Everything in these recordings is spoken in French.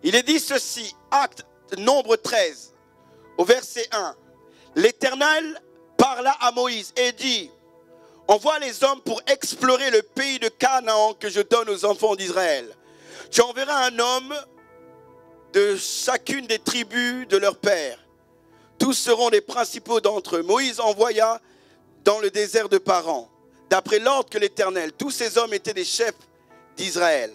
Il est dit ceci, acte nombre 13, au verset 1. L'Éternel parla à Moïse et dit, envoie les hommes pour explorer le pays de Canaan que je donne aux enfants d'Israël. Tu enverras un homme de chacune des tribus de leur père. Tous seront les principaux d'entre eux. Moïse envoya dans le désert de Paran, d'après l'ordre que l'Éternel. Tous ces hommes étaient des chefs d'Israël.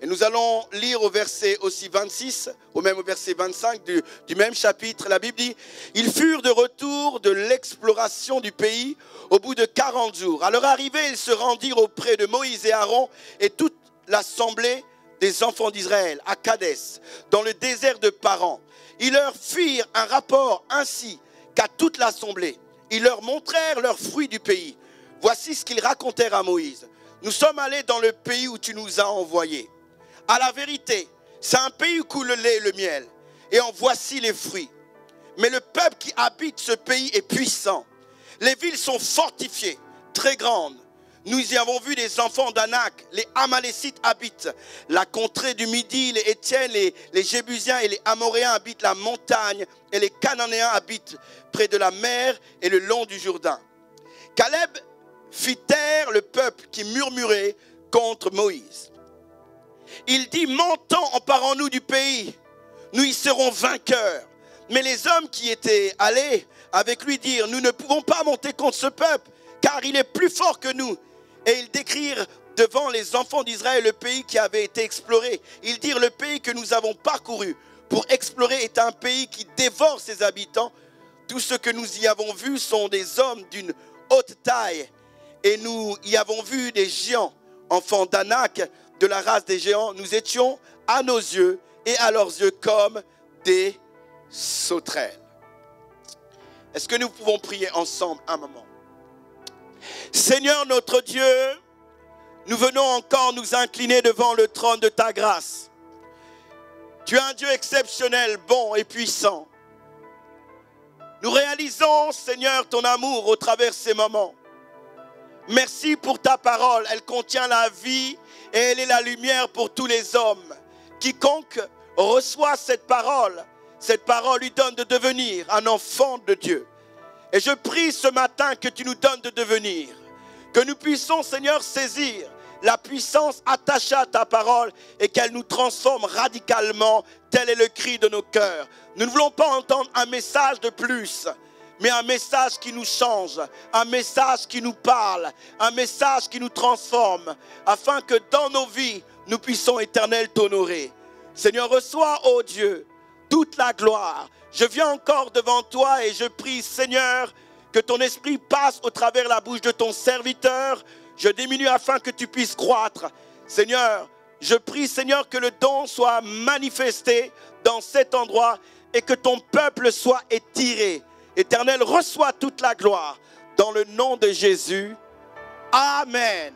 Et nous allons lire au verset aussi 26, ou même au verset 25 du même chapitre. La Bible dit, ils furent de retour de l'exploration du pays au bout de 40 jours. À leur arrivée, ils se rendirent auprès de Moïse et Aaron et toute l'assemblée des enfants d'Israël à Kadès, dans le désert de Paran. Ils leur firent un rapport ainsi qu'à toute l'assemblée. Ils leur montrèrent leurs fruits du pays. Voici ce qu'ils racontèrent à Moïse. Nous sommes allés dans le pays où tu nous as envoyés. À la vérité, c'est un pays où coule le lait et le miel. Et en voici les fruits. Mais le peuple qui habite ce pays est puissant. Les villes sont fortifiées, très grandes. Nous y avons vu des enfants d'Anak. Les Amalécites habitent la contrée du Midi. Les Étiennes, les Jébusiens et les Amoréens habitent la montagne. Et les Cananéens habitent près de la mer et le long du Jourdain. Caleb fit taire le peuple qui murmurait contre Moïse. Il dit, montons, emparons-nous du pays, nous y serons vainqueurs. Mais les hommes qui étaient allés avec lui dirent, nous ne pouvons pas monter contre ce peuple, car il est plus fort que nous. Et ils décrirent devant les enfants d'Israël le pays qui avait été exploré. Ils dirent, le pays que nous avons parcouru pour explorer est un pays qui dévore ses habitants. Tous ceux que nous y avons vus sont des hommes d'une haute taille. Et nous y avons vu des géants, enfants d'Anak, de la race des géants. Nous étions à nos yeux et à leurs yeux comme des sauterelles. Est-ce que nous pouvons prier ensemble un moment? Seigneur notre Dieu, nous venons encore nous incliner devant le trône de ta grâce. Tu es un Dieu exceptionnel, bon et puissant. Nous réalisons, Seigneur, ton amour au travers de ces moments. Merci pour ta parole, elle contient la vie et elle est la lumière pour tous les hommes. Quiconque reçoit cette parole lui donne de devenir un enfant de Dieu. Et je prie ce matin que tu nous donnes de devenir, que nous puissions, Seigneur, saisir la puissance attachée à ta parole et qu'elle nous transforme radicalement. Tel est le cri de nos cœurs. Nous ne voulons pas entendre un message de plus, mais un message qui nous change, un message qui nous parle, un message qui nous transforme, afin que dans nos vies, nous puissions, Éternel, t'honorer. Seigneur, reçois, ô Dieu, toute la gloire. Je viens encore devant toi et je prie, Seigneur, que ton esprit passe au travers la bouche de ton serviteur. Je diminue afin que tu puisses croître. Seigneur, je prie, Seigneur, que le don soit manifesté dans cet endroit et que ton peuple soit étiré. Éternel, reçois toute la gloire dans le nom de Jésus. Amen.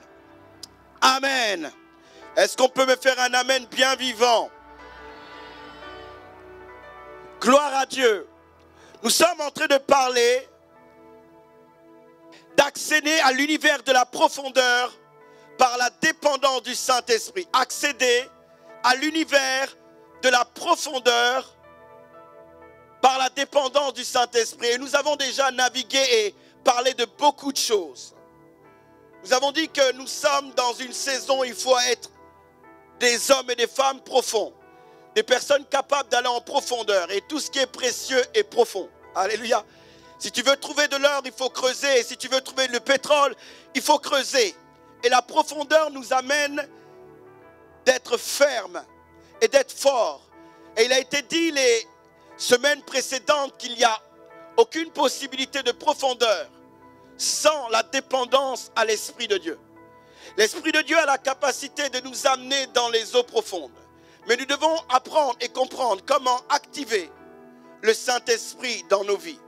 Amen. Est-ce qu'on peut me faire un amen bien vivant? Gloire à Dieu. Nous sommes en train de parler d'accéder à l'univers de la profondeur par la dépendance du Saint-Esprit. Accéder à l'univers de la profondeur par la dépendance du Saint-Esprit. Et nous avons déjà navigué et parlé de beaucoup de choses. Nous avons dit que nous sommes dans une saison où il faut être des hommes et des femmes profonds. Des personnes capables d'aller en profondeur. Et tout ce qui est précieux est profond. Alléluia. Si tu veux trouver de l'or, il faut creuser. Et si tu veux trouver le pétrole, il faut creuser. Et la profondeur nous amène d'être ferme et d'être fort. Et il a été dit les semaines précédentes qu'il n'y a aucune possibilité de profondeur sans la dépendance à l'Esprit de Dieu. L'Esprit de Dieu a la capacité de nous amener dans les eaux profondes. Mais nous devons apprendre et comprendre comment activer le Saint-Esprit dans nos vies.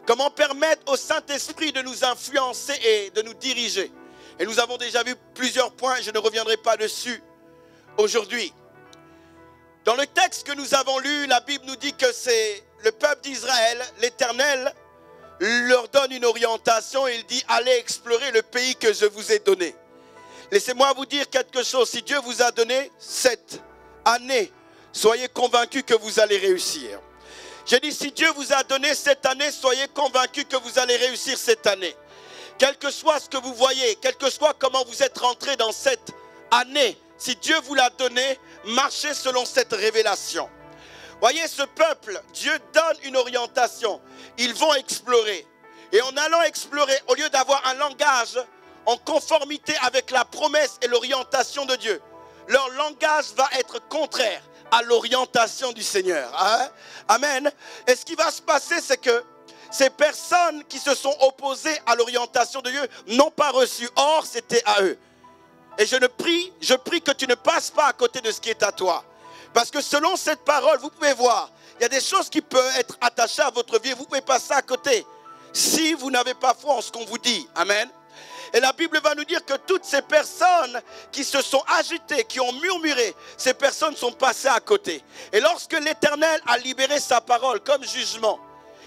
Comment permettre au Saint-Esprit de nous influencer et de nous diriger. Et nous avons déjà vu plusieurs points, je ne reviendrai pas dessus aujourd'hui. Dans le texte que nous avons lu, la Bible nous dit que c'est le peuple d'Israël, l'Éternel leur donne une orientation et il dit « Allez explorer le pays que je vous ai donné ». Laissez-moi vous dire quelque chose, si Dieu vous a donné cette année soyez convaincus que vous allez réussir. J'ai dit, si Dieu vous a donné cette année, soyez convaincus que vous allez réussir cette année. Quel que soit ce que vous voyez, quel que soit comment vous êtes rentré dans cette année, si Dieu vous l'a donné, marchez selon cette révélation. Voyez, ce peuple, Dieu donne une orientation. Ils vont explorer. Et en allant explorer, au lieu d'avoir un langage en conformité avec la promesse et l'orientation de Dieu, leur langage va être contraire à l'orientation du Seigneur. Hein? Amen. Et ce qui va se passer, c'est que ces personnes qui se sont opposées à l'orientation de Dieu n'ont pas reçu. Or, c'était à eux. Et je prie que tu ne passes pas à côté de ce qui est à toi. Parce que selon cette parole, vous pouvez voir, il y a des choses qui peuvent être attachées à votre vie. Vous pouvez passer à côté si vous n'avez pas foi en ce qu'on vous dit. Amen. Et la Bible va nous dire que toutes ces personnes qui se sont agitées, qui ont murmuré, ces personnes sont passées à côté. Et lorsque l'Éternel a libéré sa parole comme jugement,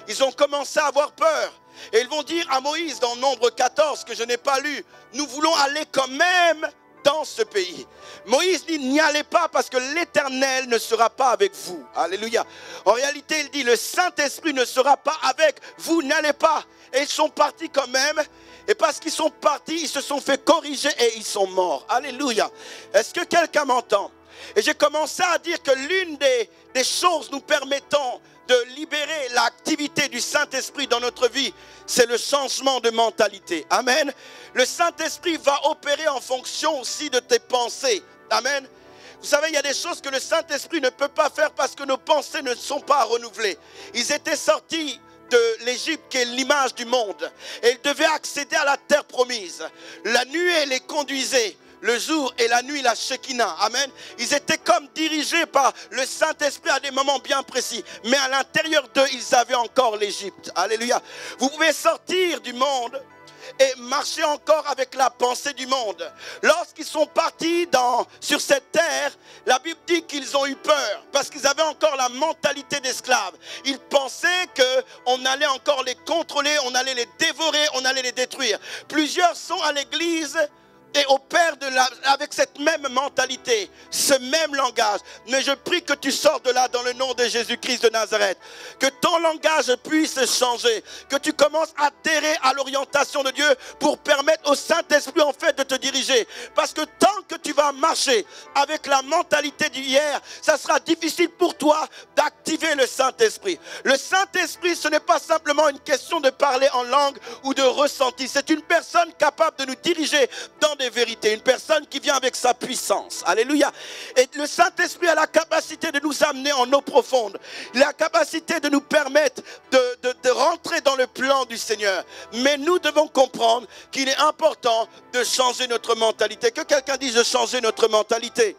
ils ont commencé à avoir peur. Et ils vont dire à Moïse dans Nombre 14, que je n'ai pas lu, nous voulons aller quand même dans ce pays. Moïse dit, n'y allez pas parce que l'Éternel ne sera pas avec vous. Alléluia. En réalité, il dit, le Saint-Esprit ne sera pas avec vous, n'allez pas. Et ils sont partis quand même. Et parce qu'ils sont partis, ils se sont fait corriger et ils sont morts. Alléluia. Est-ce que quelqu'un m'entend? Et j'ai commencé à dire que l'une des choses nous permettant de libérer l'activité du Saint-Esprit dans notre vie, c'est le changement de mentalité. Amen. Le Saint-Esprit va opérer en fonction aussi de tes pensées. Amen. Vous savez, il y a des choses que le Saint-Esprit ne peut pas faire parce que nos pensées ne sont pas renouvelées. Ils étaient sortis de l'Égypte qui est l'image du monde. Et ils devaient accéder à la terre promise. La nuée les conduisait. Le jour et la nuit, la Shekinah. Amen. Ils étaient comme dirigés par le Saint-Esprit à des moments bien précis. Mais à l'intérieur d'eux, ils avaient encore l'Égypte. Alléluia. Vous pouvez sortir du monde et marcher encore avec la pensée du monde. Lorsqu'ils sont partis sur cette terre, la Bible dit qu'ils ont eu peur parce qu'ils avaient encore la mentalité d'esclaves. Ils pensaient qu'on allait encore les contrôler, on allait les dévorer, on allait les détruire. Plusieurs sont à l'église et opère avec cette même mentalité, ce même langage. Mais je prie que tu sors de là dans le nom de Jésus-Christ de Nazareth. Que ton langage puisse changer. Que tu commences à adhérer à l'orientation de Dieu pour permettre au Saint-Esprit en fait de te diriger. Parce que tant que tu vas marcher avec la mentalité d'hier, ça sera difficile pour toi d'activer le Saint-Esprit. Le Saint-Esprit, ce n'est pas simplement une question de parler en langue ou de ressenti. C'est une personne capable de nous diriger dans des vérités, une personne qui vient avec sa puissance. Alléluia. Et le Saint-Esprit a la capacité de nous amener en eau profonde. Il a la capacité de nous permettre de rentrer dans le plan du Seigneur. Mais nous devons comprendre qu'il est important de changer notre mentalité. Que quelqu'un dise de changer notre mentalité.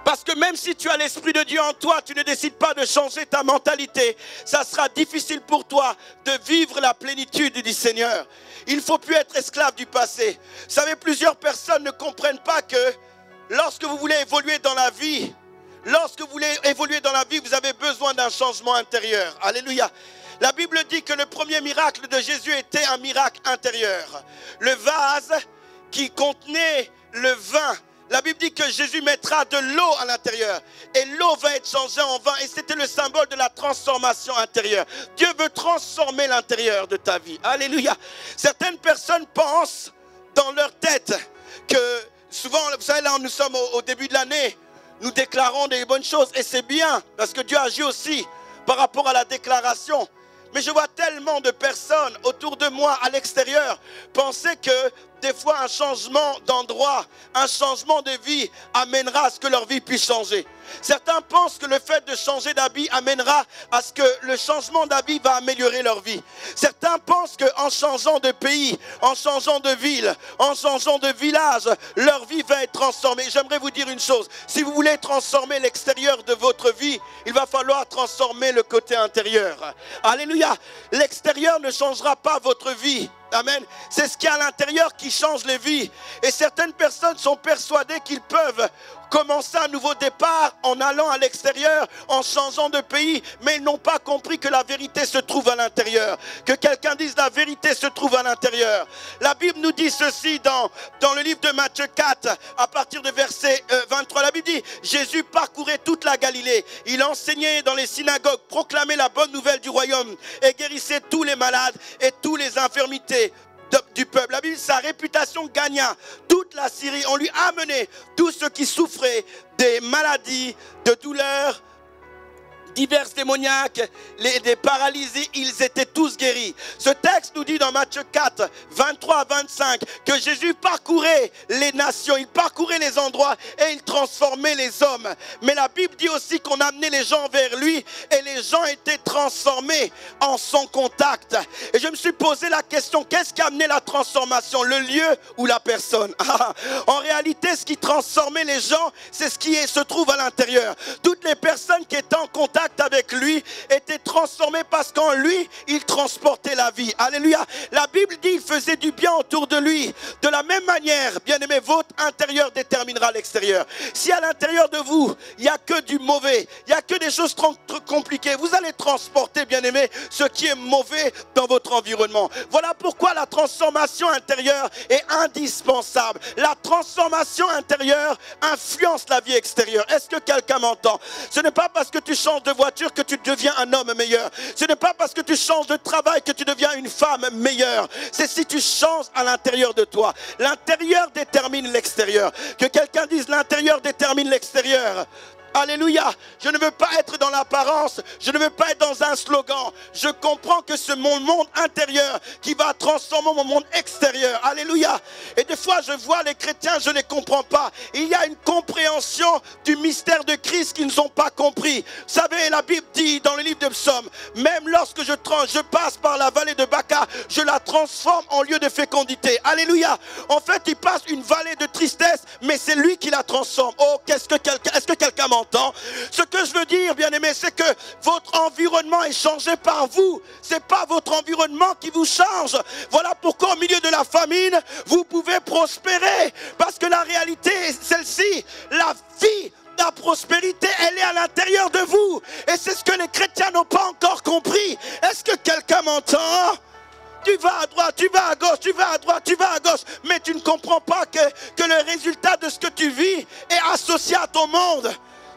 Parce que même si tu as l'Esprit de Dieu en toi, tu ne décides pas de changer ta mentalité. Ça sera difficile pour toi de vivre la plénitude du Seigneur. Il ne faut plus être esclave du passé. Vous savez, plusieurs personnes ne comprennent pas que lorsque vous voulez évoluer dans la vie, vous avez besoin d'un changement intérieur. Alléluia. La Bible dit que le premier miracle de Jésus était un miracle intérieur. Le vase qui contenait le vin, la Bible dit que Jésus mettra de l'eau à l'intérieur et l'eau va être changée en vin et c'était le symbole de la transformation intérieure. Dieu veut transformer l'intérieur de ta vie. Alléluia. Certaines personnes pensent dans leur tête que souvent, vous savez, là nous sommes au début de l'année, nous déclarons des bonnes choses et c'est bien parce que Dieu agit aussi par rapport à la déclaration. Mais je vois tellement de personnes autour de moi à l'extérieur penser que des fois un changement d'endroit, un changement de vie amènera à ce que leur vie puisse changer. Certains pensent que le fait de changer d'habit amènera à ce que le changement d'habit va améliorer leur vie. Certains pensent qu'en changeant de pays, en changeant de ville, en changeant de village, leur vie va être transformée. J'aimerais vous dire une chose, si vous voulez transformer l'extérieur de votre vie, il va falloir transformer le côté intérieur. Alléluia. L'extérieur ne changera pas votre vie. Amen. C'est ce qu'il y a à l'intérieur qui change les vies. Et certaines personnes sont persuadées qu'ils peuvent commencé un nouveau départ en allant à l'extérieur, en changeant de pays, mais ils n'ont pas compris que la vérité se trouve à l'intérieur. Que quelqu'un dise la vérité se trouve à l'intérieur. La Bible nous dit ceci dans le livre de Matthieu 4, à partir de verset 23. La Bible dit, Jésus parcourait toute la Galilée. Il enseignait dans les synagogues, proclamait la bonne nouvelle du royaume et guérissait tous les malades et toutes les infirmités du peuple. La Bible dit, sa réputation gagna toute la Syrie. On lui a amené tous ceux qui souffraient des maladies, de douleurs, divers démoniaques, des paralysés, ils étaient tous guéris. Ce texte nous dit dans Matthieu 4, 23 à 25, que Jésus parcourait les nations, il parcourait les endroits et il transformait les hommes. Mais la Bible dit aussi qu'on amenait les gens vers lui et les gens étaient transformés en son contact. Et je me suis posé la question, qu'est-ce qui a amené la transformation, le lieu ou la personne? En réalité, ce qui transformait les gens, c'est ce qui se trouve à l'intérieur. Toutes les personnes qui étaient en contact avec lui était transformé parce qu'en lui il transportait la vie. Alléluia. La Bible dit qu'il faisait du bien autour de lui. De la même manière, bien aimé, votre intérieur déterminera l'extérieur. Si à l'intérieur de vous il n'y a que du mauvais, il n'y a que des choses trop compliquées, vous allez transporter, bien aimé, ce qui est mauvais dans votre environnement. Voilà pourquoi la transformation intérieure est indispensable. La transformation intérieure influence la vie extérieure. Est-ce que quelqu'un m'entend? Ce n'est pas parce que tu changes de voiture que tu deviens un homme meilleur. Ce n'est pas parce que tu changes de travail que tu deviens une femme meilleure. C'est si tu changes à l'intérieur de toi. L'intérieur détermine l'extérieur. Que quelqu'un dise l'intérieur détermine l'extérieur. Alléluia. Je ne veux pas être dans l'apparence. Je ne veux pas être dans un slogan. Je comprends que c'est mon monde intérieur qui va transformer mon monde extérieur. Alléluia. Et des fois, je vois les chrétiens, je ne les comprends pas. Il y a une compréhension du mystère de Christ qu'ils n'ont pas compris. Vous savez, la Bible dit dans le livre de Psaume, même lorsque je passe par la vallée de Baca, je la transforme en lieu de fécondité. Alléluia. En fait, il passe une vallée de tristesse, mais c'est lui qui la transforme. Oh, est-ce que quelqu'un m'entend? Ce que je veux dire, bien aimé, c'est que votre environnement est changé par vous. Ce n'est pas votre environnement qui vous change. Voilà pourquoi au milieu de la famine, vous pouvez prospérer. Parce que la réalité est celle-ci. La vie, la prospérité, elle est à l'intérieur de vous. Et c'est ce que les chrétiens n'ont pas encore compris. Est-ce que quelqu'un m'entend? Tu vas à droite, tu vas à gauche, tu vas à droite, tu vas à gauche. Mais tu ne comprends pas que le résultat de ce que tu vis est associé à ton monde.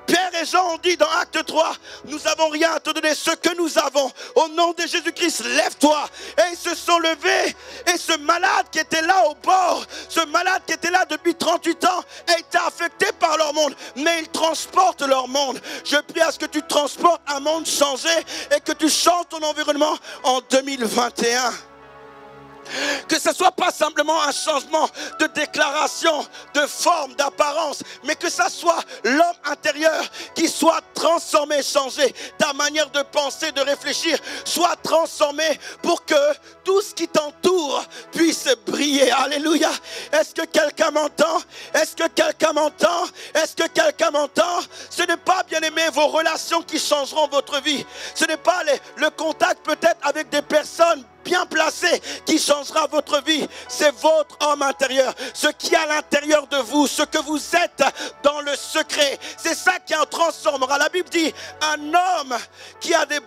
Pierre et Jean ont dit dans Acte 3, nous n'avons rien à te donner, ce que nous avons. Au nom de Jésus-Christ, lève-toi. Et ils se sont levés. Et ce malade qui était là au bord, ce malade qui était là depuis 38 ans, a été affecté par leur monde. Mais ils transportent leur monde. Je prie à ce que tu transportes un monde changé et que tu changes ton environnement en 2021. Que ce ne soit pas simplement un changement de déclaration, de forme, d'apparence, mais que ce soit l'homme intérieur qui soit transformé, changé. Ta manière de penser, de réfléchir soit transformée pour que tout ce qui t'entoure puisse briller. Alléluia. Est-ce que quelqu'un m'entend? Est-ce que quelqu'un m'entend? Est-ce que quelqu'un m'entend? Ce n'est pas, bien aimé, vos relations qui changeront votre vie. Ce n'est pas le contact peut-être avec des personnes bien placé qui changera votre vie. C'est votre homme intérieur, ce qui est à l'intérieur de vous, ce que vous êtes dans le secret. C'est ça qui en transformera. La Bible dit, un homme tire des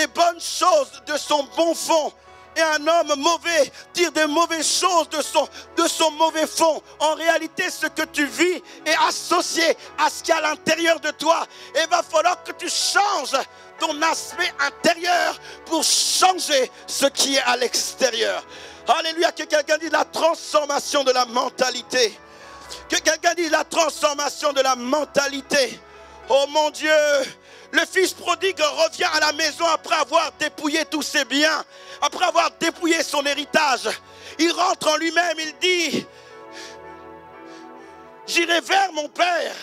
bonnes choses de son bon fond. Et un homme mauvais tire des mauvaises choses de son mauvais fond. En réalité, ce que tu vis est associé à ce qui est à l'intérieur de toi. Et il va falloir que tu changes ton aspect intérieur pour changer ce qui est à l'extérieur. Alléluia, que quelqu'un dise la transformation de la mentalité. Que quelqu'un dise la transformation de la mentalité. Oh mon Dieu, le fils prodigue revient à la maison après avoir dépouillé tous ses biens, après avoir dépouillé son héritage. Il rentre en lui-même, il dit, j'irai vers mon père.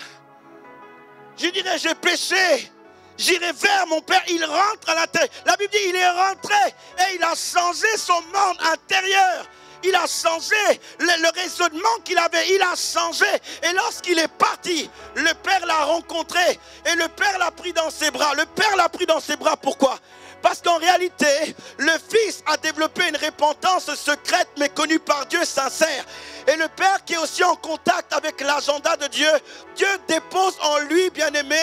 Je dirai, j'ai péché. J'irai vers mon père. Il rentre à l'intérieur. La Bible dit, il est rentré et il a changé son monde intérieur. Il a changé le raisonnement qu'il avait. Il a changé. Et lorsqu'il est parti dit, le Père l'a rencontré et le Père l'a pris dans ses bras. Le Père l'a pris dans ses bras, pourquoi? Parce qu'en réalité, le Fils a développé une repentance secrète mais connue par Dieu, sincère. Et le Père qui est aussi en contact avec l'agenda de Dieu, Dieu dépose en lui, bien-aimé,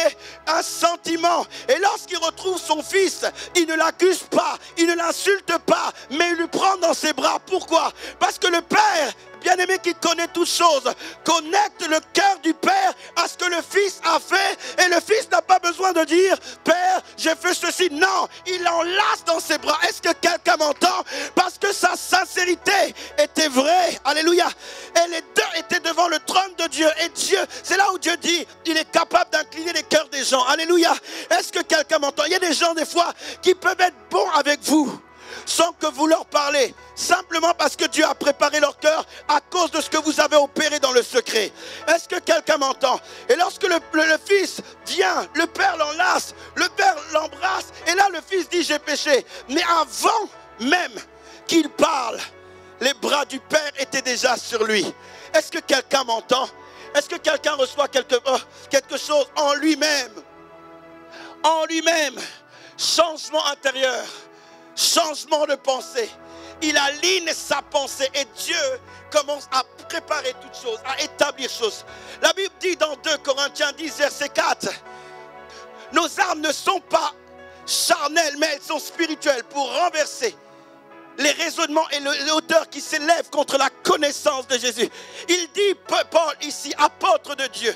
un sentiment. Et lorsqu'il retrouve son Fils, il ne l'accuse pas, il ne l'insulte pas, mais il le prend dans ses bras. Pourquoi? Parce que le Père, bien-aimé, qui connaît toutes choses, connecte le cœur du Père à ce que le Fils a fait. Et le Fils n'a pas besoin de dire, Père, j'ai fait ceci. Non, il l'enlace dans ses bras. Est-ce que quelqu'un m'entend? Parce que sa sincérité était vraie. Alléluia. Et les deux étaient devant le trône de Dieu. Et Dieu, c'est là où Dieu dit, il est capable d'incliner les cœurs des gens. Alléluia. Est-ce que quelqu'un m'entend? Il y a des gens des fois qui peuvent être bons avec vous sans que vous leur parlez, simplement parce que Dieu a préparé leur cœur à cause de ce que vous avez opéré dans le secret. Est-ce que quelqu'un m'entend? Et lorsque le Fils vient, le Père l'enlace, le Père l'embrasse, et là le Fils dit j'ai péché. Mais avant même qu'il parle, les bras du Père étaient déjà sur lui. Est-ce que quelqu'un m'entend? Est-ce que quelqu'un reçoit quelque chose en lui-même? En lui-même, changement intérieur. Changement de pensée. Il aligne sa pensée et Dieu commence à préparer toutes choses, à établir choses. La Bible dit dans 2 Corinthiens 10, verset 4, nos armes ne sont pas charnelles, mais elles sont spirituelles pour renverser les raisonnements et les hauteurs qui s'élèvent contre la connaissance de Jésus. Il dit, Paul ici, apôtre de Dieu,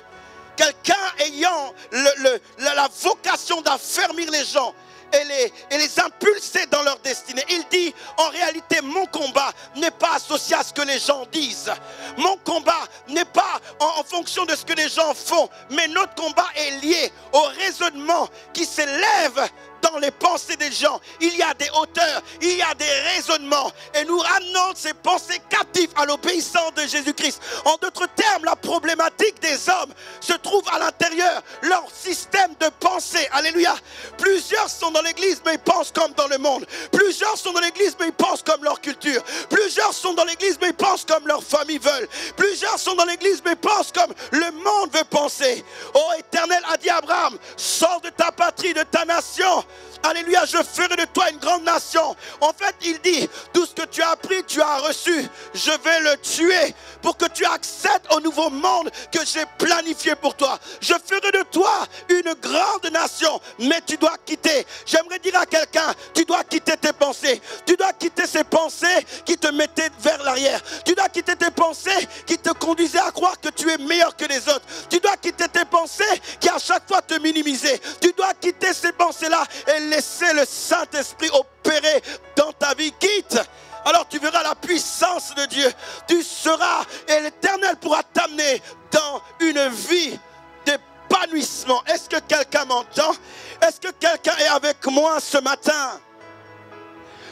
quelqu'un ayant la vocation d'affermir les gens et les impulser dans leur destinée. Il dit, en réalité, mon combat n'est pas associé à ce que les gens disent. Mon combat n'est pas en fonction de ce que les gens font, mais notre combat est lié au raisonnement qui s'élève dans les pensées des gens. Il y a des hauteurs, il y a des raisonnements, et nous ramenons ces pensées captives à l'obéissance de Jésus-Christ. En d'autres termes, la problématique des hommes se trouve à l'intérieur, leur système de pensée. Alléluia. Plusieurs sont dans l'église, mais ils pensent comme dans le monde. Plusieurs sont dans l'église, mais ils pensent comme leur culture. Plusieurs sont dans l'église, mais ils pensent comme leur famille veulent. Plusieurs sont dans l'église, mais pensent comme le monde veut penser. Oh, Éternel a dit à Abraham, sors de ta patrie, de ta nation. Alléluia, je ferai de toi une grande nation. En fait, il dit, tout ce que tu as appris, tu as reçu. Je vais le tuer pour que tu accèdes au nouveau monde que j'ai planifié pour toi. Je ferai de toi une grande nation, mais tu dois quitter. J'aimerais dire à quelqu'un, tu dois quitter tes pensées. Tu dois quitter ces pensées qui te mettaient vers l'arrière. Tu dois quitter tes pensées qui te conduisaient à croire que tu es meilleur que les autres. Tu dois quitter tes pensées qui à chaque fois te minimisaient. Tu dois quitter ces pensées-là et laisser le Saint-Esprit opérer dans ta vie. Quitte. Alors tu verras la puissance de Dieu. Tu seras, et l'Éternel pourra t'amener dans une vie d'épanouissement. Est-ce que quelqu'un m'entend? Est-ce que quelqu'un est avec moi ce matin?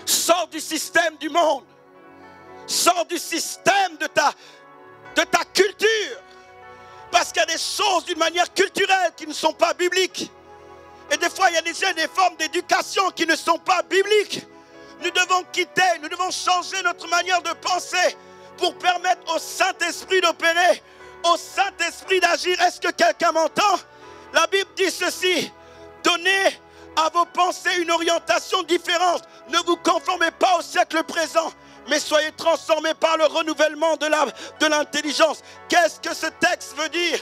Sors du système du monde. Sors du système de ta culture. Parce qu'il y a des choses d'une manière culturelle qui ne sont pas bibliques. Et des fois, il y a déjà des formes d'éducation qui ne sont pas bibliques. Nous devons quitter, nous devons changer notre manière de penser pour permettre au Saint-Esprit d'opérer, au Saint-Esprit d'agir. Est-ce que quelqu'un m'entend? La Bible dit ceci, donnez à vos pensées une orientation différente. Ne vous conformez pas au siècle présent, mais soyez transformés par le renouvellement de l'intelligence. Qu'est-ce que ce texte veut dire?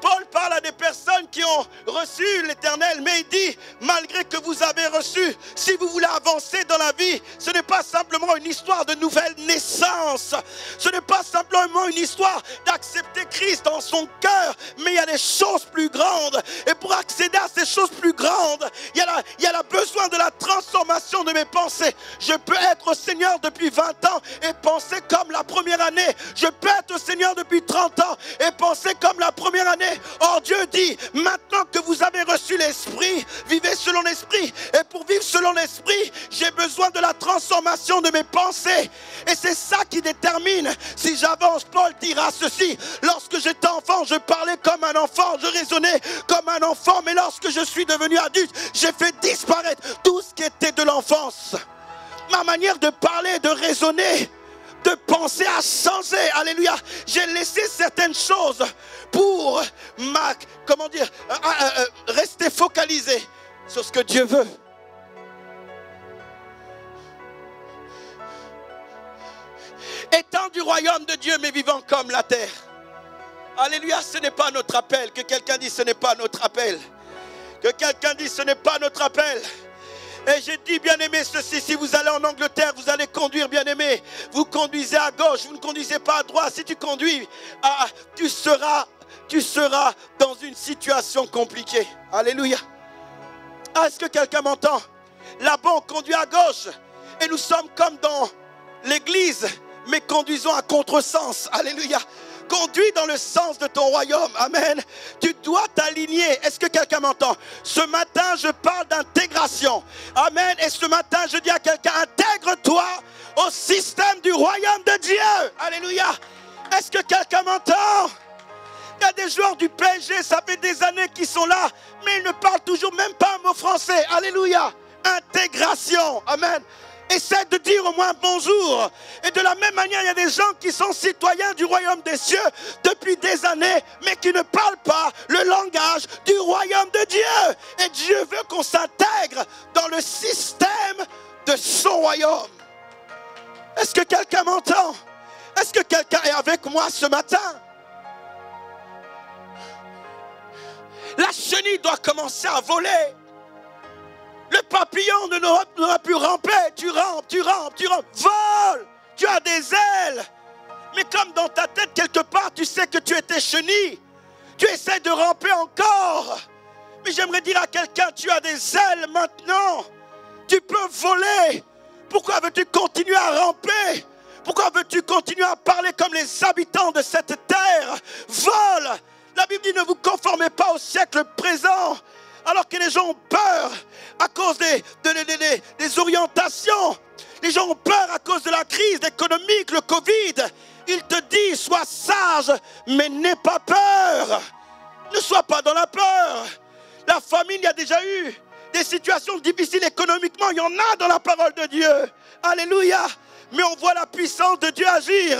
Paul parle à des personnes qui ont reçu l'Éternel, mais il dit, malgré que vous avez reçu, si vous voulez avancer dans la vie, ce n'est pas simplement une histoire de nouvelle naissance. Ce n'est pas simplement une histoire d'accepter Christ dans son cœur, mais il y a des choses plus grandes. Et pour accéder à ces choses plus grandes, il y a le besoin de la transformation de mes pensées. Je peux être au Seigneur depuis 20 ans et penser comme la première année. Je peux être au Seigneur depuis 30 ans et penser comme la première année. Or Dieu dit, maintenant que vous avez reçu l'Esprit, vivez selon l'Esprit. Et pour vivre selon l'Esprit, j'ai besoin de la transformation de mes pensées. Et c'est ça qui détermine si j'avance. Paul dira ceci, lorsque j'étais enfant, je parlais comme un enfant, je raisonnais comme un enfant. Mais lorsque je suis devenu adulte, j'ai fait disparaître tout ce qui était de l'enfance. Ma manière de parler, de raisonner, de penser à changer. Alléluia. J'ai laissé certaines choses pour rester focalisé sur ce que Dieu veut. Étant du royaume de Dieu, mais vivant comme la terre. Alléluia, ce n'est pas notre appel. Que quelqu'un dise, ce n'est pas notre appel. Que quelqu'un dise, ce n'est pas notre appel. Et j'ai dit, bien-aimé, ceci, si vous allez en Angleterre, vous allez conduire, bien-aimé. Vous conduisez à gauche, vous ne conduisez pas à droite. Si tu conduis, tu seras dans une situation compliquée. Alléluia. Est-ce que quelqu'un m'entend? Là-bas, on conduit à gauche. Et nous sommes comme dans l'église, mais conduisons à contresens. Alléluia. Conduis dans le sens de ton royaume. Amen. Tu dois t'aligner. Est-ce que quelqu'un m'entend? Ce matin, je parle d'intégration. Amen. Et ce matin, je dis à quelqu'un, intègre-toi au système du royaume de Dieu. Alléluia. Est-ce que quelqu'un m'entend? Il y a des joueurs du PSG, ça fait des années qu'ils sont là, mais ils ne parlent toujours même pas un mot français. Alléluia. Intégration. Amen. Essaie de dire au moins bonjour. Et de la même manière, il y a des gens qui sont citoyens du royaume des cieux depuis des années, mais qui ne parlent pas le langage du royaume de Dieu. Et Dieu veut qu'on s'intègre dans le système de son royaume. Est-ce que quelqu'un m'entend? Est-ce que quelqu'un est avec moi ce matin? La chenille doit commencer à voler. Le papillon n'aura plus ramper. Tu rampes. Vole. Tu as des ailes. Mais comme dans ta tête, quelque part, tu sais que tu étais chenille. Tu essaies de ramper encore. Mais j'aimerais dire à quelqu'un, tu as des ailes maintenant. Tu peux voler. Pourquoi veux-tu continuer à ramper? Pourquoi veux-tu continuer à parler comme les habitants de cette terre? Vole. La Bible dit, ne vous conformez pas au siècle présent. Alors que les gens ont peur à cause des orientations. Les gens ont peur à cause de la crise économique, le Covid. Il te dit, sois sage, mais n'aie pas peur. Ne sois pas dans la peur. La famine, il y a déjà eu des situations difficiles économiquement. Il y en a dans la parole de Dieu. Alléluia. Mais on voit la puissance de Dieu agir.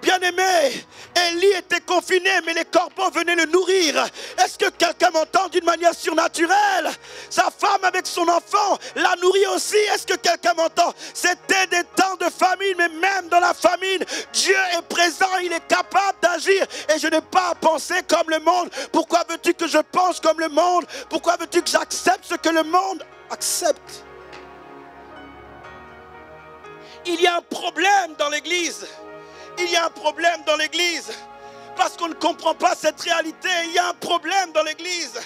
Bien-aimé, Élie était confiné, mais les corbeaux venaient le nourrir. Est-ce que quelqu'un m'entend d'une manière surnaturelle? Sa femme avec son enfant l'a nourri aussi. Est-ce que quelqu'un m'entend? C'était des temps de famine, mais même dans la famine, Dieu est présent, il est capable d'agir. Et je n'ai pas à penser comme le monde. Pourquoi veux-tu que je pense comme le monde? Pourquoi veux-tu que j'accepte ce que le monde accepte? Il y a un problème dans l'église. Il y a un problème dans l'église. Parce qu'on ne comprend pas cette réalité. Il y a un problème dans l'église.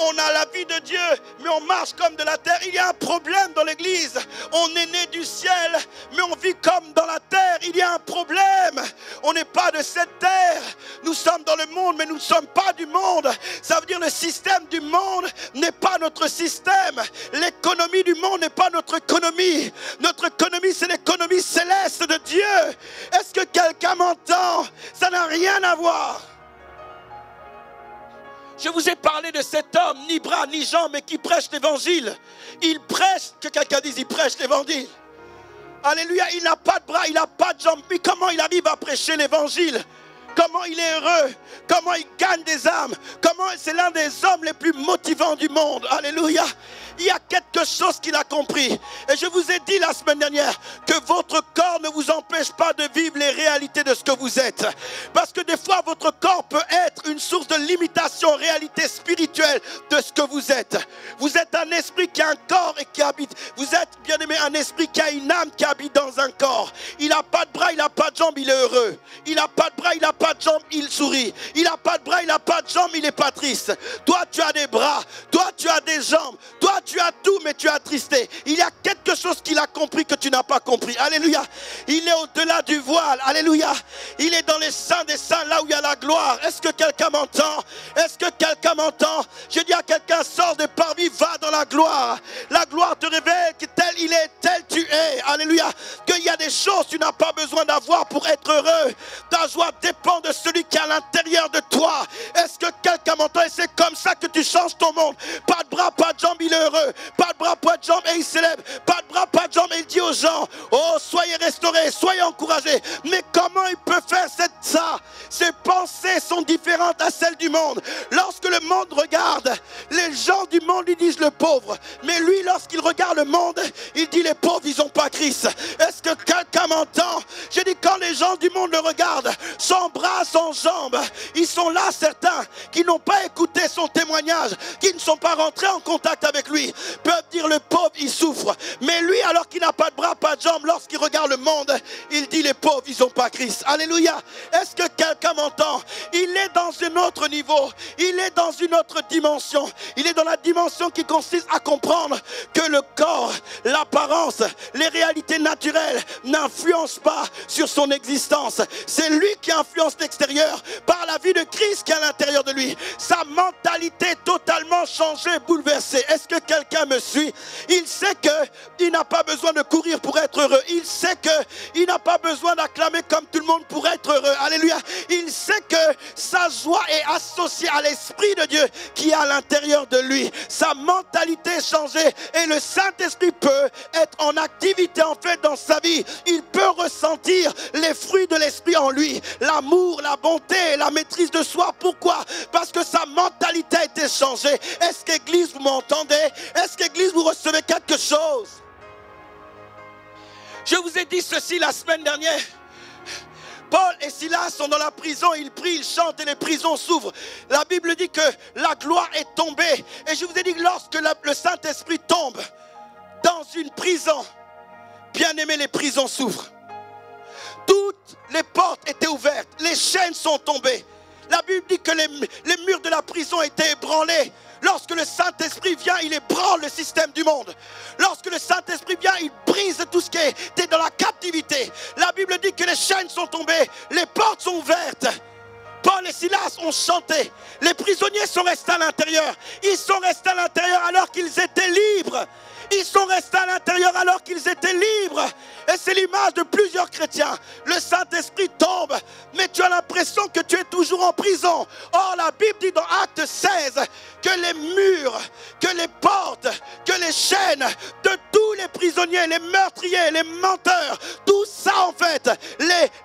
On a la vie de Dieu, mais on marche comme de la terre. Il y a un problème dans l'église. On est né du ciel, mais on vit comme dans la terre. Il y a un problème. On n'est pas de cette terre. Nous sommes dans le monde, mais nous ne sommes pas du monde. Ça veut dire le système du monde n'est pas notre système. L'économie du monde n'est pas notre économie. Notre économie, c'est l'économie céleste de Dieu. Est-ce que quelqu'un m'entend? Ça n'a rien à voir. Je vous ai parlé de cet homme, ni bras, ni jambes, mais qui prêche l'évangile. Il prêche, que quelqu'un dise, il prêche l'évangile. Alléluia, il n'a pas de bras, il n'a pas de jambes. Mais comment il arrive à prêcher l'évangile? Comment il est heureux? Comment il gagne des âmes? Comment c'est l'un des hommes les plus motivants du monde? Alléluia. Il y a quelque chose qu'il a compris. Et je vous ai dit la semaine dernière que votre corps ne vous empêche pas de vivre les réalités de ce que vous êtes. Parce que des fois, votre corps peut être une source de limitation, réalité spirituelle de ce que vous êtes. Vous êtes un esprit qui a un corps et qui habite. Vous êtes, bien aimé, un esprit qui a une âme qui habite dans un corps. Il n'a pas de bras, il n'a pas de jambes, il est heureux. Il n'a pas de bras, il n'a pas de jambes, il sourit. Il n'a pas de bras, il n'a pas de jambes, il n'est pas triste. Toi, tu as des bras. Toi, tu as des jambes. Toi, tu as tout, mais tu es attristé. Il y a quelque chose qu'il a compris que tu n'as pas compris. Alléluia. Il est au-delà du voile. Alléluia. Il est dans les saints des saints, là où il y a la gloire. Est-ce que quelqu'un m'entend? Est-ce que quelqu'un m'entend? Je dis à quelqu'un, sors des parvis, va dans la gloire te révèle que tel il est, tel tu es. Alléluia. Qu'il y a des choses que tu n'as pas besoin d'avoir pour être heureux. Ta joie dépend de celui qui est à l'intérieur de toi. Est-ce que quelqu'un m'entend? Et c'est comme ça que tu changes ton monde. Pas de bras, pas de jambes, il est heureux. Pas de bras, pas de jambes et il s'élève. Pas de bras, pas de jambes et il dit aux gens, oh, soyez restaurés, soyez encouragés. Mais comment il peut faire ça? Ses pensées sont différentes à celles du monde. Lorsque le monde regarde, les gens du monde lui disent le pauvre. Mais lui, lorsqu'il regarde le monde, il dit les pauvres, ils n'ont pas Christ. Est-ce que quelqu'un m'entend? Je dis quand les gens du monde le regardent, sans bras, sans jambes, ils sont là certains qui n'ont pas écouté son témoignage, qui ne sont pas rentrés en contact avec lui, peuvent dire le pauvre, il souffre. Mais lui, alors qu'il n'a pas de bras, pas de jambes, lorsqu'il regarde le monde, il dit les pauvres, ils n'ont pas Christ. Alléluia. Est-ce que quelqu'un m'entend? Il est dans un autre niveau, il est dans une autre dimension. Il est dans la dimension qui consiste à comprendre que le corps, l'apparence, les réalités naturelles n'influencent pas sur son existence. C'est lui qui influence l'extérieur par la vie de Christ qui est à l'intérieur de lui. Sa mentalité est totalement changée, bouleversée. Est-ce que quelqu'un me suit? Il sait qu'il n'a pas besoin de courir pour être heureux. Il sait qu'il n'a pas besoin d'acclamer comme tout le monde pour être heureux. Alléluia. Il sait que sa joie est associée à l'Esprit de Dieu qui est à l'intérieur de lui. Sa mentalité est changée et le Saint-Esprit peut être en activité en fait dans sa vie. Il peut ressentir les fruits de l'Esprit en lui. L'amour, la bonté, la maîtrise de soi. Pourquoi? Parce que sa mentalité a été changée. Est-ce qu'Église, vous m'entendez? Est-ce qu'Église, vous recevez quelque chose? Je vous ai dit ceci la semaine dernière. Paul et Silas sont dans la prison, ils prient, ils chantent et les prisons s'ouvrent. La Bible dit que la gloire est tombée. Et je vous ai dit que lorsque le Saint-Esprit tombe dans une prison, bien aimé, les prisons s'ouvrent. Toutes les portes étaient ouvertes, les chaînes sont tombées. La Bible dit que les murs de la prison étaient ébranlés. Lorsque le Saint-Esprit vient, il ébranle le système du monde. Lorsque le Saint-Esprit vient, il brise tout ce qui était dans la captivité. La Bible dit que les chaînes sont tombées, les portes sont ouvertes. Paul et Silas ont chanté. Les prisonniers sont restés à l'intérieur. Ils sont restés à l'intérieur alors qu'ils étaient libres. Ils sont restés à l'intérieur alors qu'ils étaient libres. Et c'est l'image de plusieurs chrétiens. Le Saint-Esprit tombe, mais tu as l'impression que tu es toujours en prison. Or, la Bible dit dans Acte 16 que les murs, que les portes, que les chaînes de tous les prisonniers, les meurtriers, les menteurs, tout ça en fait,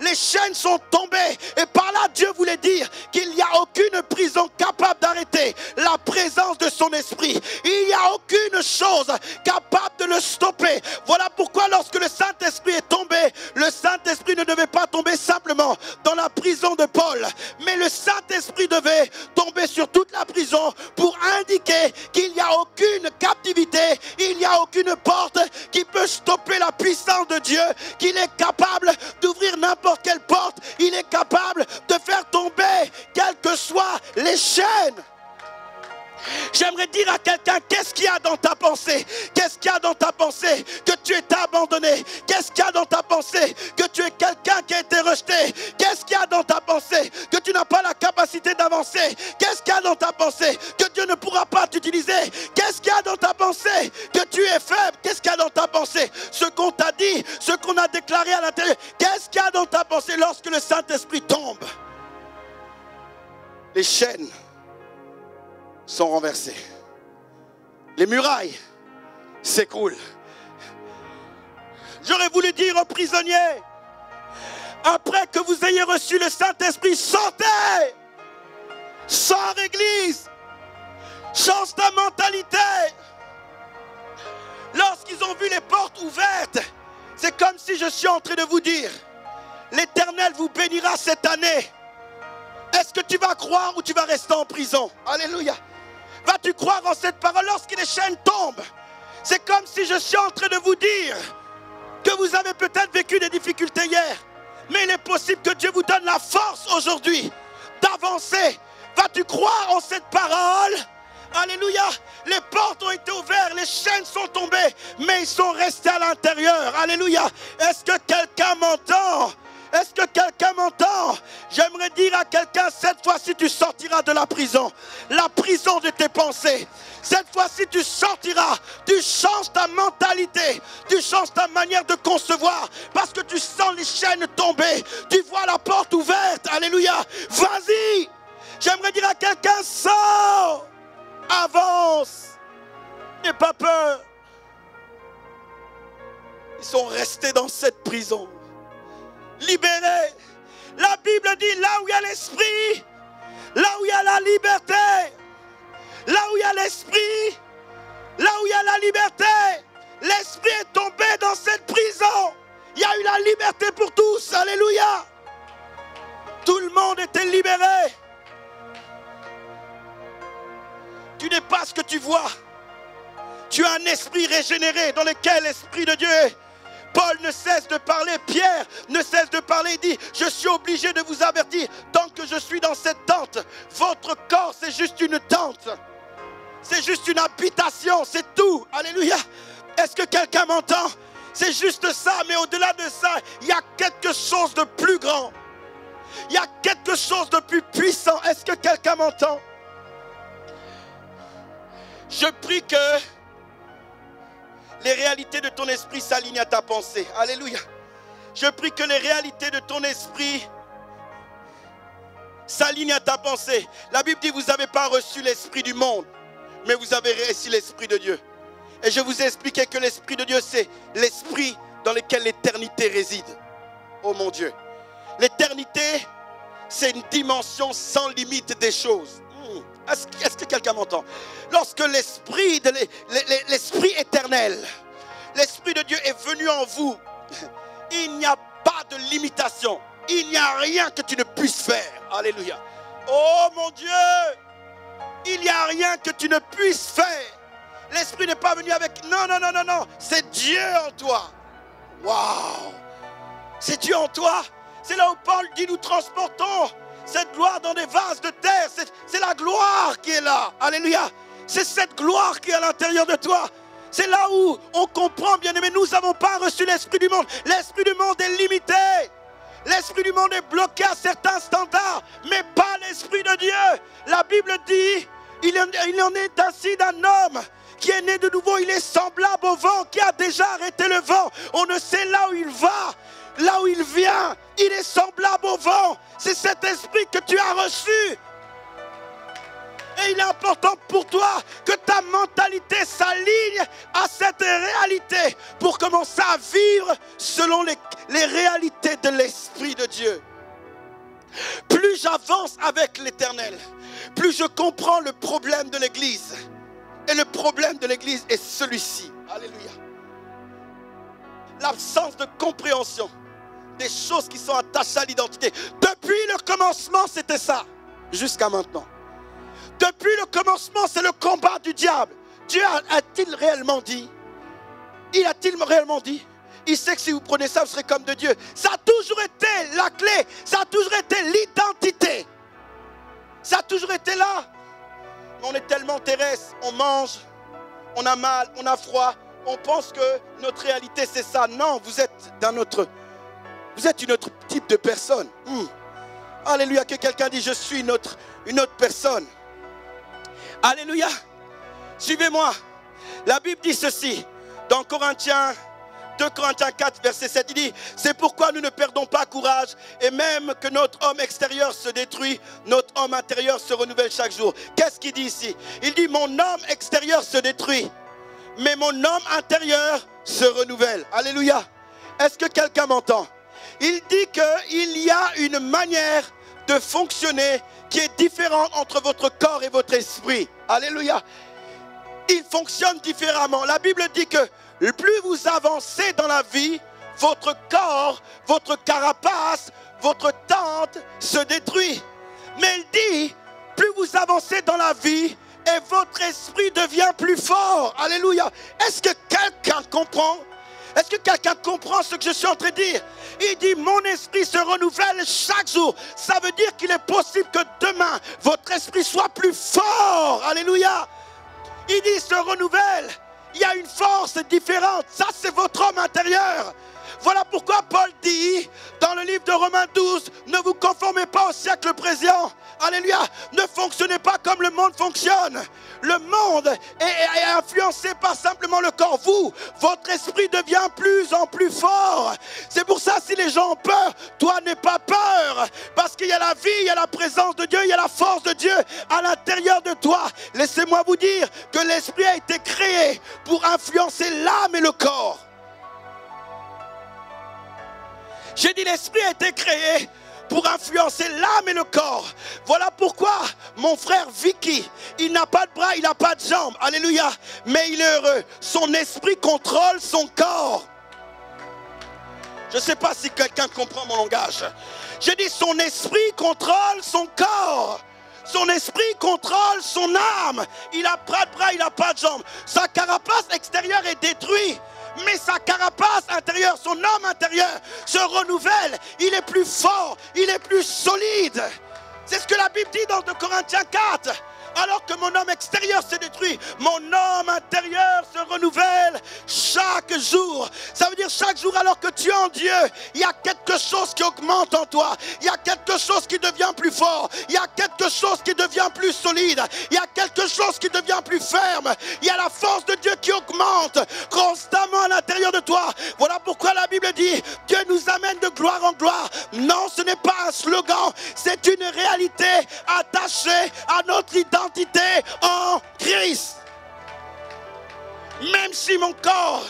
les chaînes sont tombées. Et par là, Dieu voulait dire qu'il n'y a aucune prison capable d'arrêter la présence de son esprit. Il n'y a aucune chose capable de le stopper. Voilà pourquoi lorsque le Saint-Esprit est tombé, le Saint-Esprit ne devait pas tomber simplement dans la prison de Paul, mais le Saint-Esprit devait tomber sur toute la prison pour indiquer qu'il n'y a aucune captivité, il n'y a aucune porte qui peut stopper la puissance de Dieu, qu'il est capable d'ouvrir n'importe quelle porte, il est capable de faire tomber quelles que soient les chaînes. J'aimerais dire à quelqu'un, qu'est-ce qu'il y a dans ta pensée? Qu'est-ce qu'il y a dans ta pensée? Que tu es abandonné? Qu'est-ce qu'il y a dans ta pensée? Que tu es quelqu'un qui a été rejeté? Qu'est-ce qu'il y a dans ta pensée? Que tu n'as pas la capacité d'avancer? Qu'est-ce qu'il y a dans ta pensée? Que Dieu ne pourra pas t'utiliser? Qu'est-ce qu'il y a dans ta pensée? Que tu es faible? Qu'est-ce qu'il y a dans ta pensée? Ce qu'on t'a dit, ce qu'on a déclaré à l'intérieur. Qu'est-ce qu'il y a dans ta pensée lorsque le Saint-Esprit tombe? Les chaînes sont renversés. Les murailles s'écroulent. J'aurais voulu dire aux prisonniers, après que vous ayez reçu le Saint-Esprit, sortez, sors Église, change ta mentalité. Lorsqu'ils ont vu les portes ouvertes, c'est comme si je suis en train de vous dire, l'Éternel vous bénira cette année. Est-ce que tu vas croire ou tu vas rester en prison? Alléluia. Vas-tu croire en cette parole lorsque les chaînes tombent? C'est comme si je suis en train de vous dire que vous avez peut-être vécu des difficultés hier, mais il est possible que Dieu vous donne la force aujourd'hui d'avancer. Vas-tu croire en cette parole? Alléluia. Les portes ont été ouvertes, les chaînes sont tombées, mais ils sont restés à l'intérieur. Alléluia. Est-ce que quelqu'un m'entend? Est-ce que quelqu'un m'entend? J'aimerais dire à quelqu'un, cette fois-ci tu sortiras de la prison de tes pensées. Cette fois-ci tu sortiras, tu changes ta mentalité, tu changes ta manière de concevoir, parce que tu sens les chaînes tomber, tu vois la porte ouverte, alléluia. Vas-y, j'aimerais dire à quelqu'un, sors, avance, n'aie pas peur. Ils sont restés dans cette prison, libérés. La Bible dit, là où il y a l'esprit, là où il y a la liberté, là où il y a l'esprit, là où il y a la liberté, l'esprit est tombé dans cette prison. Il y a eu la liberté pour tous, alléluia. Tout le monde était libéré. Tu n'es pas ce que tu vois. Tu as un esprit régénéré dans lequel l'Esprit de Dieu est. Paul ne cesse de parler, Pierre ne cesse de parler, il dit, je suis obligé de vous avertir, tant que je suis dans cette tente, votre corps c'est juste une tente, c'est juste une habitation, c'est tout, alléluia. Est-ce que quelqu'un m'entend? C'est juste ça, mais au-delà de ça, il y a quelque chose de plus grand, il y a quelque chose de plus puissant. Est-ce que quelqu'un m'entend? Je prie que les réalités de ton esprit s'alignent à ta pensée. Alléluia. Je prie que les réalités de ton esprit s'alignent à ta pensée. La Bible dit, vous n'avez pas reçu l'esprit du monde, mais vous avez reçu l'esprit de Dieu. Et je vous ai expliqué que l'esprit de Dieu, c'est l'esprit dans lequel l'éternité réside. Oh mon Dieu. L'éternité, c'est une dimension sans limite des choses. Est-ce que quelqu'un m'entend? Lorsque l'esprit éternel, l'esprit de Dieu est venu en vous, il n'y a pas de limitation. Il n'y a rien que tu ne puisses faire. Alléluia. Oh mon Dieu, il n'y a rien que tu ne puisses faire. L'esprit n'est pas venu avec non, non, non, non, non. C'est Dieu en toi. Waouh. C'est Dieu en toi. C'est là où Paul dit, nous transportons cette gloire dans des vases de terre. C'est la gloire qui est là. Alléluia. C'est cette gloire qui est à l'intérieur de toi. C'est là où on comprend, bien aimé, nous n'avons pas reçu l'esprit du monde. L'esprit du monde est limité. L'esprit du monde est bloqué à certains standards, mais pas l'esprit de Dieu. La Bible dit, il en est ainsi d'un homme qui est né de nouveau. Il est semblable au vent, qui a déjà arrêté le vent. On ne sait là où il va. Là où il vient, il est semblable au vent. C'est cet esprit que tu as reçu. Et il est important pour toi que ta mentalité s'aligne à cette réalité pour commencer à vivre selon les réalités de l'Esprit de Dieu. Plus j'avance avec l'Éternel, plus je comprends le problème de l'Église. Et le problème de l'Église est celui-ci. Alléluia. L'absence de compréhension des choses qui sont attachées à l'identité. Depuis le commencement, c'était ça. Jusqu'à maintenant. Depuis le commencement, c'est le combat du diable. Dieu a-t-il réellement dit? Il a-t-il réellement dit? Il sait que si vous prenez ça, vous serez comme de Dieu. Ça a toujours été la clé. Ça a toujours été l'identité. Ça a toujours été là. Mais on est tellement terrestre. On mange, on a mal, on a froid. On pense que notre réalité, c'est ça. Non, vous êtes d'un autre... Vous êtes une autre type de personne. Alléluia, que quelqu'un dit, je suis une autre personne. Alléluia. Suivez-moi. La Bible dit ceci. Dans 2 Corinthiens 4, verset 7, il dit, c'est pourquoi nous ne perdons pas courage. Et même que notre homme extérieur se détruit, notre homme intérieur se renouvelle chaque jour. Qu'est-ce qu'il dit ici? Il dit, mon homme extérieur se détruit, mais mon homme intérieur se renouvelle. Alléluia. Est-ce que quelqu'un m'entend? Il dit qu'il y a une manière de fonctionner qui est différente entre votre corps et votre esprit. Alléluia. Il fonctionne différemment. La Bible dit que plus vous avancez dans la vie, votre corps, votre carapace, votre tente se détruit. Mais il dit, plus vous avancez dans la vie et votre esprit devient plus fort. Alléluia. Est-ce que quelqu'un comprend? Est-ce que quelqu'un comprend ce que je suis en train de dire? Il dit, mon esprit se renouvelle chaque jour. Ça veut dire qu'il est possible que demain, votre esprit soit plus fort. Alléluia. Il dit, il se renouvelle. Il y a une force différente. Ça, c'est votre homme intérieur. Voilà pourquoi Paul dit dans le livre de Romains 12, ne vous conformez pas au siècle présent. Alléluia. Ne fonctionnez pas comme le monde fonctionne. Le monde est influencé par simplement le corps. Vous, votre esprit devient plus en plus fort. C'est pour ça, si les gens ont peur, toi n'aie pas peur. Parce qu'il y a la vie, il y a la présence de Dieu, il y a la force de Dieu à l'intérieur de toi. Laissez-moi vous dire que l'esprit a été créé pour influencer l'âme et le corps. J'ai dit l'esprit a été créé pour influencer l'âme et le corps. Voilà pourquoi mon frère Vicky, il n'a pas de bras, il n'a pas de jambes. Alléluia. Mais il est heureux. Son esprit contrôle son corps. Je ne sais pas si quelqu'un comprend mon langage. J'ai dit son esprit contrôle son corps. Son esprit contrôle son âme. Il n'a pas de bras, il n'a pas de jambes. Sa carapace extérieure est détruite. Mais sa carapace intérieure, son homme intérieur se renouvelle. Il est plus fort, il est plus solide. C'est ce que la Bible dit dans 2 Corinthiens 4. Alors que mon homme extérieur s'est détruit, mon homme intérieur se renouvelle chaque jour. Ça veut dire chaque jour, alors que tu es en Dieu, il y a quelque chose qui augmente en toi. Il y a quelque chose qui devient plus fort. Il y a quelque chose qui devient plus solide. Il y a quelque chose qui devient plus ferme. Il y a la force de Dieu qui augmente constamment à l'intérieur de toi. Voilà pourquoi la Bible dit, Dieu nous amène de gloire en gloire. Non, ce n'est pas un slogan, c'est une réalité attachée à notre identité en Christ. Même si mon corps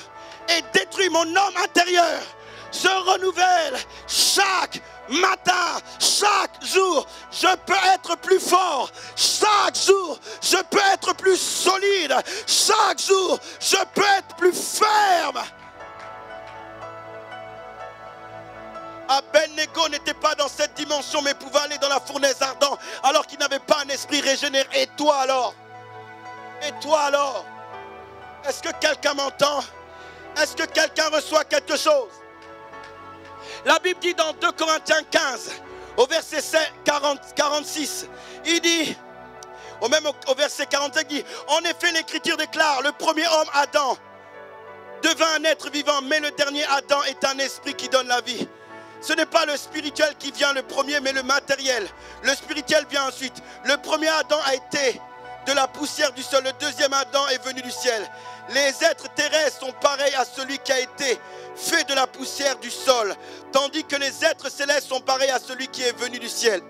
est détruit, mon homme intérieur se renouvelle chaque matin, chaque jour. Je peux être plus fort. Chaque jour, je peux être plus solide. Chaque jour, je peux être plus ferme. Abednego n'était pas dans cette dimension, mais pouvait aller dans la fournaise ardente alors qu'il n'avait pas un esprit régénéré. Et toi alors? Et toi alors? Est-ce que quelqu'un m'entend? Est-ce que quelqu'un reçoit quelque chose? La Bible dit dans 2 Corinthiens 15, au verset 46, il dit, au verset 45, il dit, en effet l'Écriture déclare, le premier homme, Adam, devint un être vivant, mais le dernier Adam est un esprit qui donne la vie. Ce n'est pas le spirituel qui vient le premier, mais le matériel. Le spirituel vient ensuite. Le premier Adam a été de la poussière du sol. Le deuxième Adam est venu du ciel. Les êtres terrestres sont pareils à celui qui a été fait de la poussière du sol, tandis que les êtres célestes sont pareils à celui qui est venu du ciel.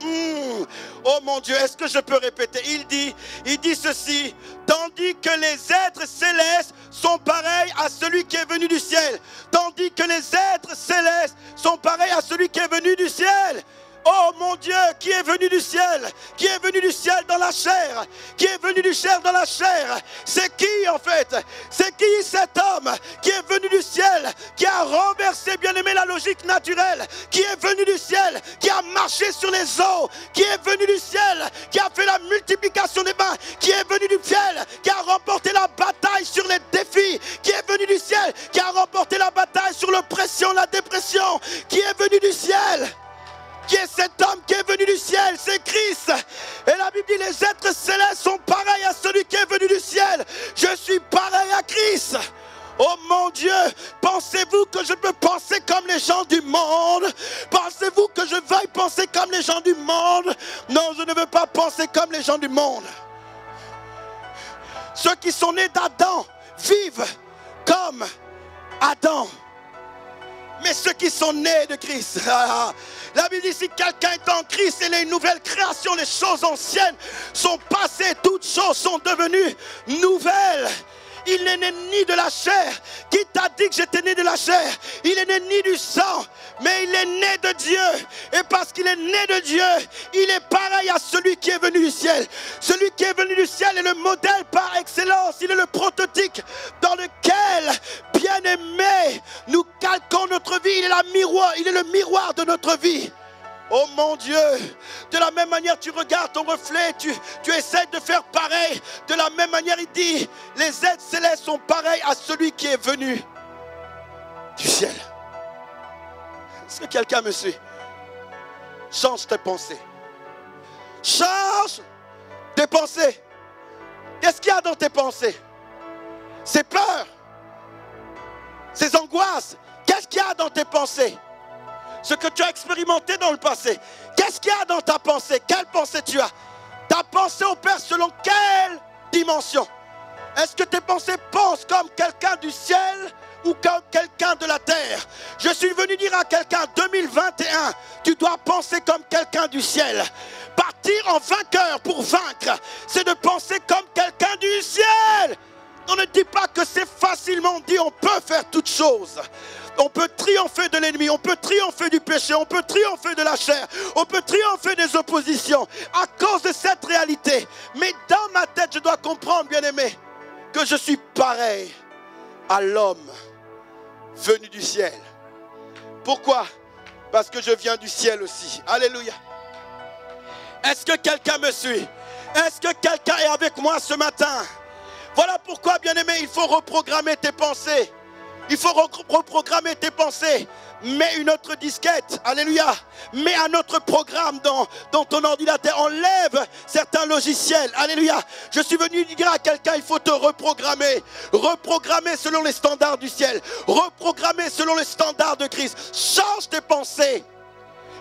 Oh mon Dieu, est-ce que je peux répéter? Il dit ceci, tandis que les êtres célestes sont pareils à celui qui est venu du ciel, tandis que les êtres célestes sont pareils à celui qui est venu du ciel. Oh mon Dieu, qui est venu du ciel? Qui est venu du ciel dans la chair? Qui est venu du ciel dans la chair? C'est qui en fait? C'est qui cet homme qui est venu du ciel? Qui a renversé, bien aimé, la logique naturelle? Qui est venu du ciel? Qui a marché sur les eaux? Qui est venu du ciel? Qui a fait la multiplication des mains? Qui est venu du ciel? Qui a remporté la bataille sur les défis? Qui est venu du ciel? Qui a remporté la bataille sur l'oppression, la dépression? Qui est venu du ciel? Qui est cet homme qui est venu du ciel? C'est Christ. Et la Bible dit, les êtres célestes sont pareils à celui qui est venu du ciel. Je suis pareil à Christ. Oh mon Dieu, pensez-vous que je peux penser comme les gens du monde? Pensez-vous que je veuille penser comme les gens du monde? Non, je ne veux pas penser comme les gens du monde. Ceux qui sont nés d'Adam vivent comme Adam. Mais ceux qui sont nés de Christ, la Bible dit, si quelqu'un est en Christ, il est une nouvelle création, les choses anciennes sont passées, toutes choses sont devenues nouvelles. Il n'est né ni de la chair. Qui t'a dit que j'étais né de la chair? Il est né ni du sang, mais il est né de Dieu. Et parce qu'il est né de Dieu, il est pareil à celui qui est venu du ciel. Celui qui est venu du ciel est le modèle par excellence. Il est le prototype dans lequel, bien aimé, nous calquons notre vie. Il est le miroir de notre vie. Oh mon Dieu, de la même manière tu regardes ton reflet, tu essaies de faire pareil. De la même manière il dit, les êtres célestes sont pareils à celui qui est venu du ciel. Est-ce que quelqu'un me suit? Change tes pensées. Change tes pensées. Qu'est-ce qu'il y a dans tes pensées? Ces peurs, ces angoisses. Qu'est-ce qu'il y a dans tes pensées? Ce que tu as expérimenté dans le passé. Qu'est-ce qu'il y a dans ta pensée? Quelle pensée tu as? Ta pensée opère selon quelle dimension? Est-ce que tes pensées pensent comme quelqu'un du ciel ou comme quelqu'un de la terre? Je suis venu dire à quelqu'un, 2021, tu dois penser comme quelqu'un du ciel. Partir en vainqueur pour vaincre, c'est de penser comme quelqu'un du ciel. On ne dit pas que c'est facilement dit, on peut faire toutes choses. On peut triompher de l'ennemi, on peut triompher du péché, on peut triompher de la chair, on peut triompher des oppositions à cause de cette réalité. Mais dans ma tête, je dois comprendre, bien-aimé, que je suis pareil à l'homme venu du ciel. Pourquoi? Parce que je viens du ciel aussi. Alléluia. Est-ce que quelqu'un me suit? Est-ce que quelqu'un est avec moi ce matin? Voilà pourquoi, bien-aimé, il faut reprogrammer tes pensées. Il faut reprogrammer tes pensées. Mets une autre disquette, alléluia. Mets un autre programme dans ton ordinateur. Enlève certains logiciels, alléluia. Je suis venu dire à quelqu'un, il faut te reprogrammer. Reprogrammer selon les standards du ciel. Reprogrammer selon les standards de Christ. Change tes pensées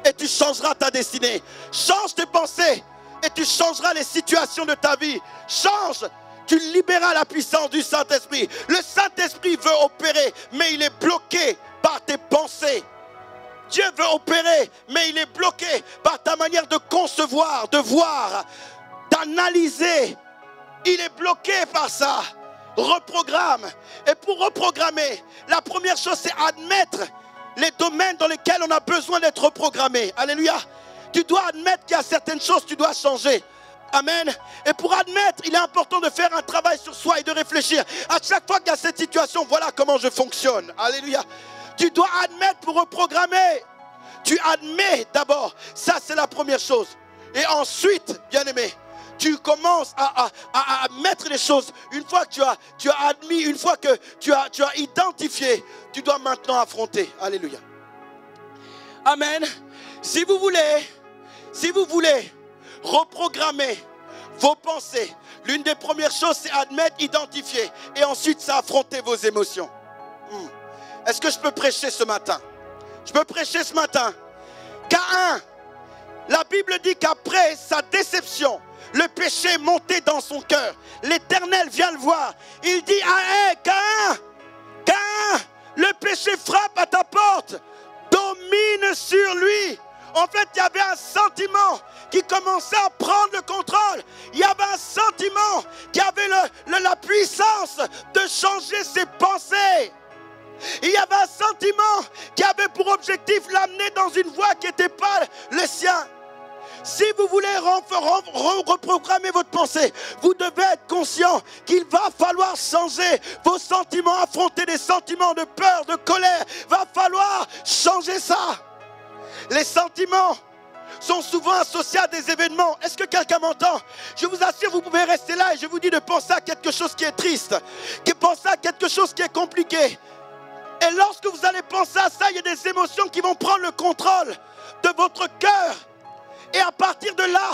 et tu changeras ta destinée. Change tes pensées et tu changeras les situations de ta vie. Change. Tu libéras la puissance du Saint-Esprit. Le Saint-Esprit veut opérer, mais il est bloqué par tes pensées. Dieu veut opérer, mais il est bloqué par ta manière de concevoir, de voir, d'analyser. Il est bloqué par ça. Reprogramme. Et pour reprogrammer, la première chose, c'est admettre les domaines dans lesquels on a besoin d'être reprogrammé. Alléluia. Tu dois admettre qu'il y a certaines choses que tu dois changer. Amen. Et pour admettre, il est important de faire un travail sur soi et de réfléchir. À chaque fois qu'il y a cette situation, voilà comment je fonctionne. Alléluia. Tu dois admettre pour reprogrammer. Tu admets d'abord. Ça, c'est la première chose. Et ensuite, bien-aimé, tu commences à mettre les choses. Une fois que tu as admis, une fois que tu as identifié, tu dois maintenant affronter. Alléluia. Amen. Si vous voulez reprogrammer vos pensées, l'une des premières choses, c'est admettre, identifier. Et ensuite, c'est affronter vos émotions. Est-ce que je peux prêcher ce matin? Je peux prêcher ce matin. Caïn, la Bible dit qu'après sa déception, le péché est monté dans son cœur. L'Éternel vient le voir. Il dit, ah, hey, Caïn, le péché frappe à ta porte. Domine sur lui. En fait, il y avait un sentiment qui commençait à prendre le contrôle. Il y avait un sentiment qui avait la puissance de changer ses pensées. Il y avait un sentiment qui avait pour objectif l'amener dans une voie qui n'était pas le sien. Si vous voulez reprogrammer votre pensée, vous devez être conscient qu'il va falloir changer vos sentiments, affronter des sentiments de peur, de colère. Il va falloir changer ça. Les sentiments sont souvent associés à des événements. Est-ce que quelqu'un m'entend? Je vous assure, vous pouvez rester là et je vous dis de penser à quelque chose qui est triste, de penser à quelque chose qui est compliqué. Et lorsque vous allez penser à ça, il y a des émotions qui vont prendre le contrôle de votre cœur. Et à partir de là,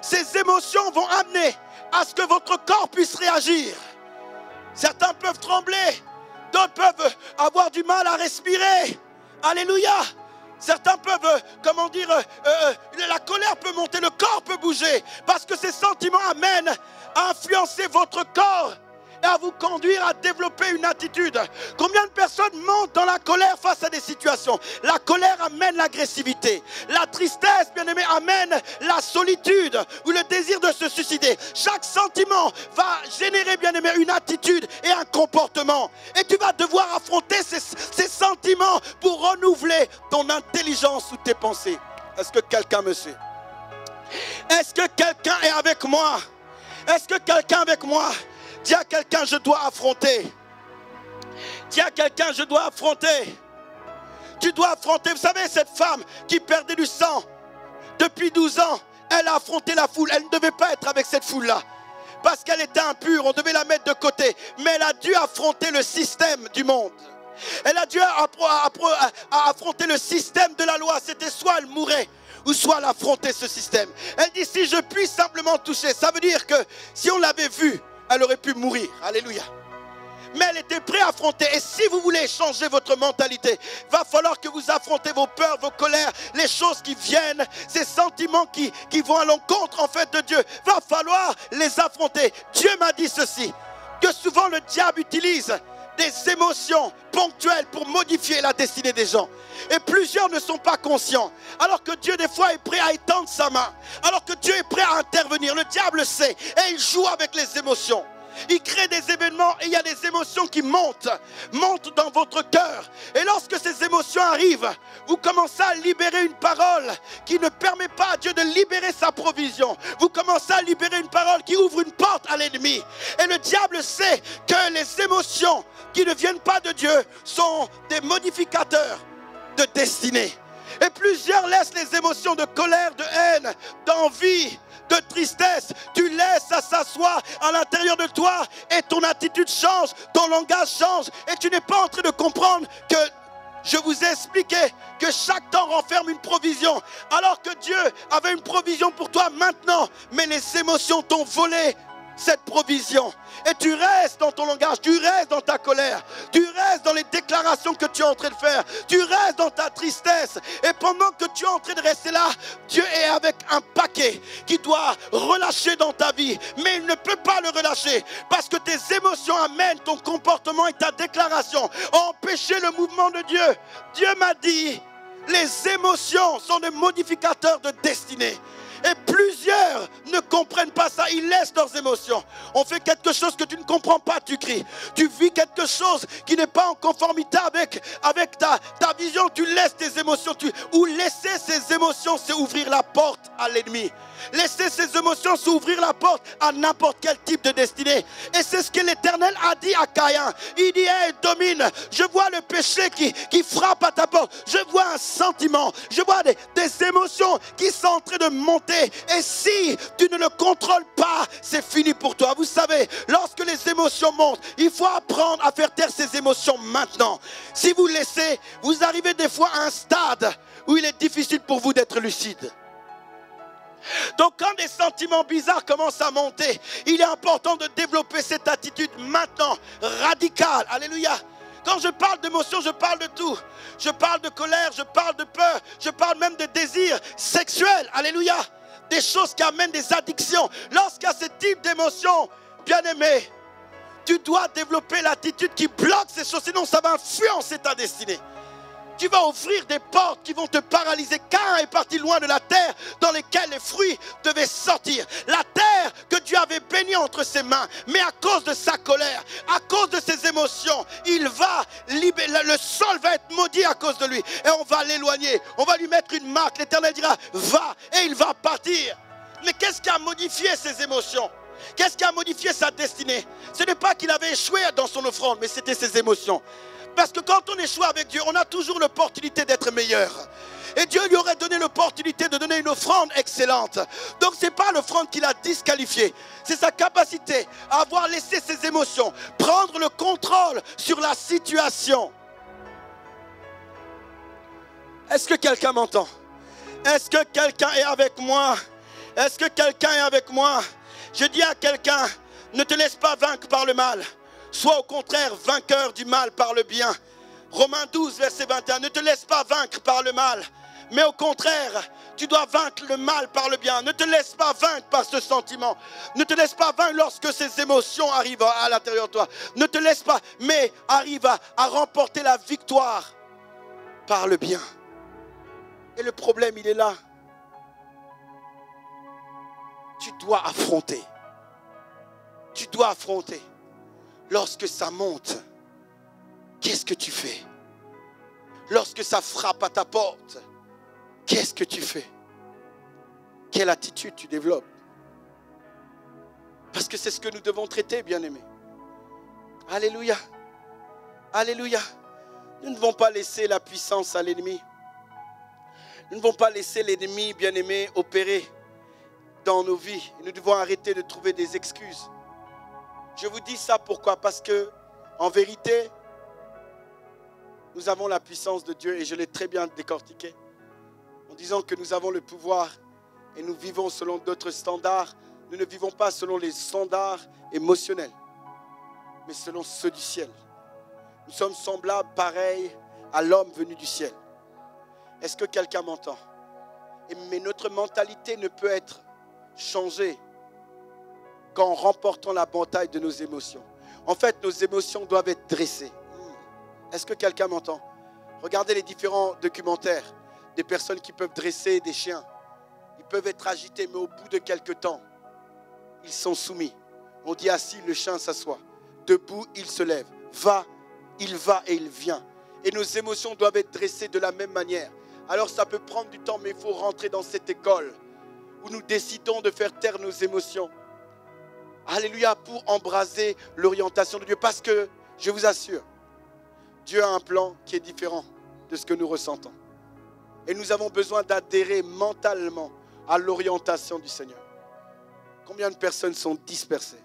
ces émotions vont amener à ce que votre corps puisse réagir. Certains peuvent trembler, d'autres peuvent avoir du mal à respirer. Alléluia. Certains peuvent, la colère peut monter, le corps peut bouger. Parce que ces sentiments amènent à influencer votre corps et à vous conduire à développer une attitude. Combien de personnes montent dans la colère face à des situations? La colère amène l'agressivité. La tristesse, bien aimé, amène la solitude ou le désir de se suicider. Chaque sentiment va générer, bien aimé, une attitude et un comportement. Et tu vas devoir affronter ces sentiments pour renouveler ton intelligence ou tes pensées. Est-ce que quelqu'un me suit? Est-ce que quelqu'un est avec moi? Est-ce que quelqu'un est avec moi? Dis à quelqu'un, je dois affronter. Dis à quelqu'un, je dois affronter. Tu dois affronter. Vous savez, cette femme qui perdait du sang depuis 12 ans, elle a affronté la foule. Elle ne devait pas être avec cette foule-là. Parce qu'elle était impure, on devait la mettre de côté. Mais elle a dû affronter le système du monde. Elle a dû affronter le système de la loi. C'était soit elle mourait, ou soit elle affrontait ce système. Elle dit, si je puis simplement toucher, ça veut dire que si on l'avait vue, elle aurait pu mourir. Alléluia. mais elle était prête à affronter. Et si vous voulez changer votre mentalité, il va falloir que vous affrontez vos peurs, vos colères, les choses qui viennent, ces sentiments qui vont à l'encontre en fait de Dieu. Il va falloir les affronter. Dieu m'a dit ceci, que souvent le diable utilise des émotions ponctuelles pour modifier la destinée des gens. Et plusieurs ne sont pas conscients. Alors que Dieu des fois est prêt à étendre sa main. Alors que Dieu est prêt à intervenir. Le diable sait et il joue avec les émotions. Il crée des événements et il y a des émotions qui montent dans votre cœur. Et lorsque ces émotions arrivent, vous commencez à libérer une parole qui ne permet pas à Dieu de libérer sa provision. Vous commencez à libérer une parole qui ouvre une porte à l'ennemi. Et le diable sait que les émotions qui ne viennent pas de Dieu sont des modificateurs de destinée. Et plusieurs laissent les émotions de colère, de haine, d'envie, de tristesse, tu laisses ça s'asseoir à l'intérieur de toi et ton attitude change, ton langage change et tu n'es pas en train de comprendre que je vous ai expliqué que chaque temps renferme une provision alors que Dieu avait une provision pour toi maintenant, mais les émotions t'ont volé cette provision. Et tu restes dans ton langage, tu restes dans ta colère, tu restes dans les déclarations que tu es en train de faire, tu restes dans ta tristesse. Et pendant que tu es en train de rester là, Dieu est avec un paquet qui doit relâcher dans ta vie. Mais il ne peut pas le relâcher parce que tes émotions amènent ton comportement et ta déclaration à empêcher le mouvement de Dieu. Dieu m'a dit, les émotions sont des modificateurs de destinée. Et plusieurs ne comprennent pas ça, ils laissent leurs émotions. On fait quelque chose que tu ne comprends pas, tu cries. Tu vis quelque chose qui n'est pas en conformité avec ta vision, tu laisses tes émotions. Ou laisser ces émotions, c'est ouvrir la porte à l'ennemi. Laisser ces émotions, c'est ouvrir la porte à n'importe quel type de destinée. Et c'est ce que l'Éternel a dit à Caïn. Il dit, hey, domine, je vois le péché qui frappe à ta porte. Je vois un sentiment, je vois des émotions qui sont en train de monter. Et si tu ne le contrôles pas, c'est fini pour toi. Vous savez, lorsque les émotions montent, il faut apprendre à faire taire ces émotions maintenant. Si vous laissez, vous arrivez des fois à un stade où il est difficile pour vous d'être lucide. Donc quand des sentiments bizarres commencent à monter, il est important de développer cette attitude maintenant, radicale. Alléluia. Quand je parle d'émotion, je parle de tout. Je parle de colère, je parle de peur, je parle même de désir sexuel. Alléluia. Des choses qui amènent des addictions. Lorsqu'il y a ce type d'émotion, bien-aimé, tu dois développer l'attitude qui bloque ces choses, sinon ça va influencer ta destinée. Tu vas ouvrir des portes qui vont te paralyser. Caïn est parti loin de la terre dans laquelle les fruits devaient sortir. La terre que Dieu avait bénie entre ses mains. Mais à cause de sa colère, à cause de ses émotions, le sol va être maudit à cause de lui. Et on va l'éloigner. On va lui mettre une marque. L'Éternel dira, va, et il va partir. Mais qu'est-ce qui a modifié ses émotions? Qu'est-ce qui a modifié sa destinée? Ce n'est pas qu'il avait échoué dans son offrande, mais c'était ses émotions. Parce que quand on échoue avec Dieu, on a toujours l'opportunité d'être meilleur. Et Dieu lui aurait donné l'opportunité de donner une offrande excellente. Donc ce n'est pas l'offrande qui l'a disqualifié. C'est sa capacité à avoir laissé ses émotions, prendre le contrôle sur la situation. Est-ce que quelqu'un m'entend? Est-ce que quelqu'un est avec moi? Est-ce que quelqu'un est avec moi? Je dis à quelqu'un, ne te laisse pas vaincre par le mal. Sois au contraire vainqueur du mal par le bien. Romains 12, verset 21. Ne te laisse pas vaincre par le mal, mais au contraire, tu dois vaincre le mal par le bien. Ne te laisse pas vaincre par ce sentiment. Ne te laisse pas vaincre lorsque ces émotions arrivent à l'intérieur de toi. Ne te laisse pas, mais arrive à remporter la victoire par le bien. Et le problème, il est là. Tu dois affronter. Tu dois affronter. Lorsque ça monte, qu'est-ce que tu fais? Lorsque ça frappe à ta porte, qu'est-ce que tu fais? Quelle attitude tu développes? Parce que c'est ce que nous devons traiter, bien-aimés. Alléluia. Alléluia. Nous ne devons pas laisser la puissance à l'ennemi. Nous ne devons pas laisser l'ennemi, bien-aimé, opérer dans nos vies. Nous devons arrêter de trouver des excuses. Je vous dis ça pourquoi? Parce que, en vérité, nous avons la puissance de Dieu et je l'ai très bien décortiqué. En disant que nous avons le pouvoir et nous vivons selon d'autres standards. Nous ne vivons pas selon les standards émotionnels. mais selon ceux du ciel. Nous sommes semblables, pareils à l'homme venu du ciel. Est-ce que quelqu'un m'entend? Mais notre mentalité ne peut être changée qu'en remportant la bataille de nos émotions. En fait, nos émotions doivent être dressées. Est-ce que quelqu'un m'entend? Regardez les différents documentaires des personnes qui peuvent dresser des chiens. Ils peuvent être agités, mais au bout de quelques temps, ils sont soumis. On dit assis, le chien s'assoit. Debout, il se lève. Va et il vient. Et nos émotions doivent être dressées de la même manière. Alors ça peut prendre du temps, mais il faut rentrer dans cette école où nous décidons de faire taire nos émotions. Alléluia, pour embraser l'orientation de Dieu. Parce que, je vous assure, Dieu a un plan qui est différent de ce que nous ressentons. Et nous avons besoin d'adhérer mentalement à l'orientation du Seigneur. Combien de personnes sont dispersées?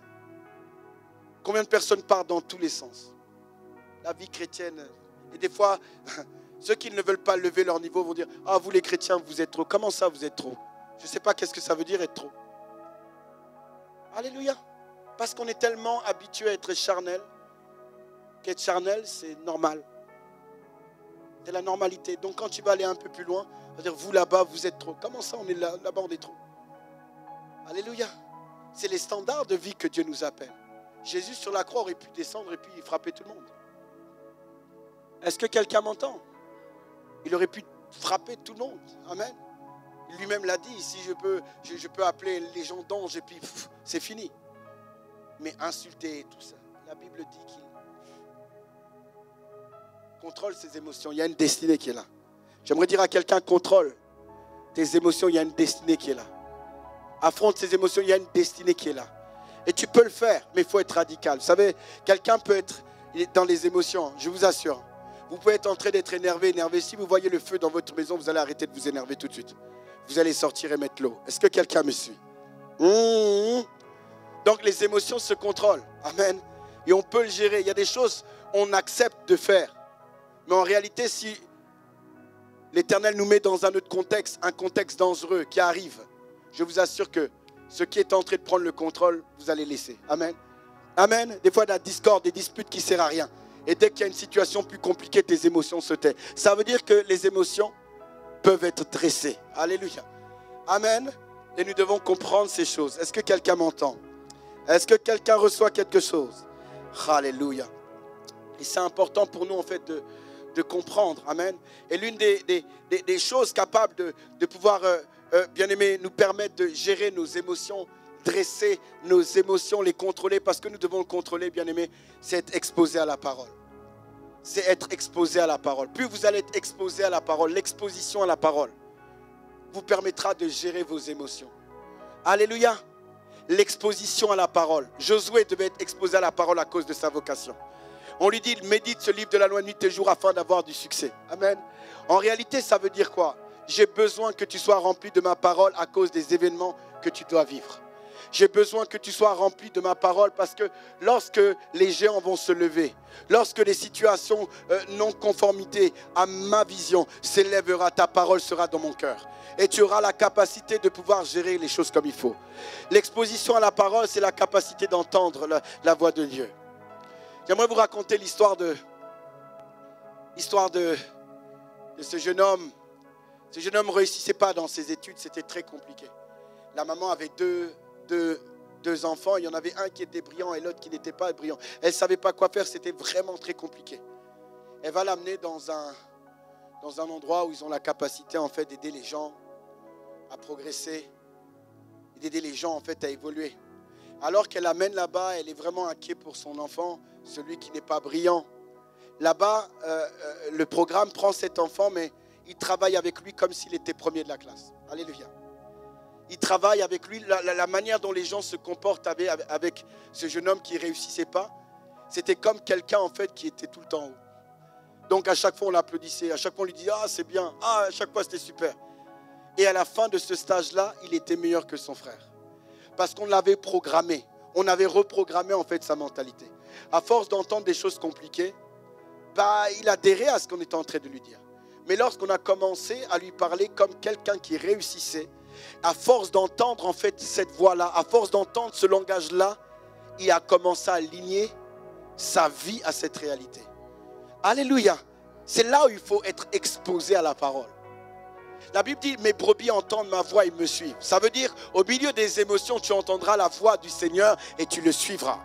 Combien de personnes partent dans tous les sens? La vie chrétienne. Et des fois, ceux qui ne veulent pas lever leur niveau vont dire « Ah, vous les chrétiens, vous êtes trop. » Comment ça, vous êtes trop? Je ne sais pas qu'est-ce que ça veut dire être trop. Alléluia. Parce qu'on est tellement habitué à être charnel, qu'être charnel, c'est normal. C'est la normalité. Donc quand tu vas aller un peu plus loin, on va dire vous là-bas, vous êtes trop. Comment ça, on est là-bas, on est trop? Alléluia. C'est les standards de vie que Dieu nous appelle. Jésus sur la croix aurait pu descendre et puis frapper tout le monde. Est-ce que quelqu'un m'entend? Il aurait pu frapper tout le monde. Amen. Lui-même l'a dit, si je peux appeler les gens d'anges et puis c'est fini. Mais insulter tout ça, la Bible dit qu'il contrôle ses émotions. Il y a une destinée qui est là. J'aimerais dire à quelqu'un, contrôle tes émotions, il y a une destinée qui est là. Affronte ses émotions, il y a une destinée qui est là. Et tu peux le faire, mais il faut être radical. Vous savez, quelqu'un peut être dans les émotions, je vous assure. Vous pouvez être en train d'être énervé. Si vous voyez le feu dans votre maison, vous allez arrêter de vous énerver tout de suite. Vous allez sortir et mettre l'eau. Est-ce que quelqu'un me suit? Donc les émotions se contrôlent. Amen. Et on peut le gérer. Il y a des choses qu'on accepte de faire. Mais en réalité, si l'Éternel nous met dans un autre contexte, un contexte dangereux qui arrive, je vous assure que ce qui est en train de prendre le contrôle, vous allez laisser. Amen. Amen. Des fois, il y a de la discorde, des disputes qui ne servent à rien. Et dès qu'il y a une situation plus compliquée, tes émotions se taisent. Ça veut dire que les émotions peuvent être dressées. Alléluia. Amen. Et nous devons comprendre ces choses. Est-ce que quelqu'un m'entend? Est-ce que quelqu'un reçoit quelque chose? Alléluia. Et c'est important pour nous en fait de comprendre. Amen. Et l'une des choses capables de pouvoir, bien aimé, nous permettre de gérer nos émotions, dresser nos émotions, les contrôler, parce que nous devons le contrôler, bien aimé, c'est être exposé à la parole. C'est être exposé à la parole. Plus vous allez être exposé à la parole, l'exposition à la parole vous permettra de gérer vos émotions. Alléluia. L'exposition à la parole. Josué devait être exposé à la parole à cause de sa vocation. On lui dit, il médite ce livre de la loi nuit et jour afin d'avoir du succès. Amen. En réalité, ça veut dire quoi? J'ai besoin que tu sois rempli de ma parole à cause des événements que tu dois vivre. J'ai besoin que tu sois rempli de ma parole parce que lorsque les géants vont se lever, lorsque les situations non-conformité à ma vision s'élèvera, ta parole sera dans mon cœur. Et tu auras la capacité de pouvoir gérer les choses comme il faut. L'exposition à la parole, c'est la capacité d'entendre la voix de Dieu. J'aimerais vous raconter l'histoire de ce jeune homme. Ce jeune homme ne réussissait pas dans ses études, c'était très compliqué. La maman avait deux enfants, il y en avait un qui était brillant et l'autre qui n'était pas brillant. Elle ne savait pas quoi faire, c'était vraiment très compliqué. Elle va l'amener dans un endroit où ils ont la capacité en fait d'aider les gens à progresser, d'aider les gens en fait à évoluer. Alors qu'elle l'amène là-bas, elle est vraiment inquiète pour son enfant, celui qui n'est pas brillant. Là-bas, le programme prend cet enfant, mais il travaille avec lui comme s'il était premier de la classe. Alléluia. Il travaille avec lui. La manière dont les gens se comportent avec ce jeune homme qui ne réussissait pas, c'était comme quelqu'un en fait qui était tout le temps en haut. Donc à chaque fois on l'applaudissait, à chaque fois on lui disait « Ah c'est bien, ah à chaque fois c'était super ». Et à la fin de ce stage-là, il était meilleur que son frère. Parce qu'on l'avait programmé, on avait reprogrammé en fait sa mentalité. À force d'entendre des choses compliquées, il adhérait à ce qu'on était en train de lui dire. Mais lorsqu'on a commencé à lui parler comme quelqu'un qui réussissait, à force d'entendre en fait cette voix-là, à force d'entendre ce langage-là, il a commencé à aligner sa vie à cette réalité. Alléluia. C'est là où il faut être exposé à la parole. La Bible dit, mes brebis entendent ma voix et me suivent. Ça veut dire, au milieu des émotions, tu entendras la voix du Seigneur et tu le suivras.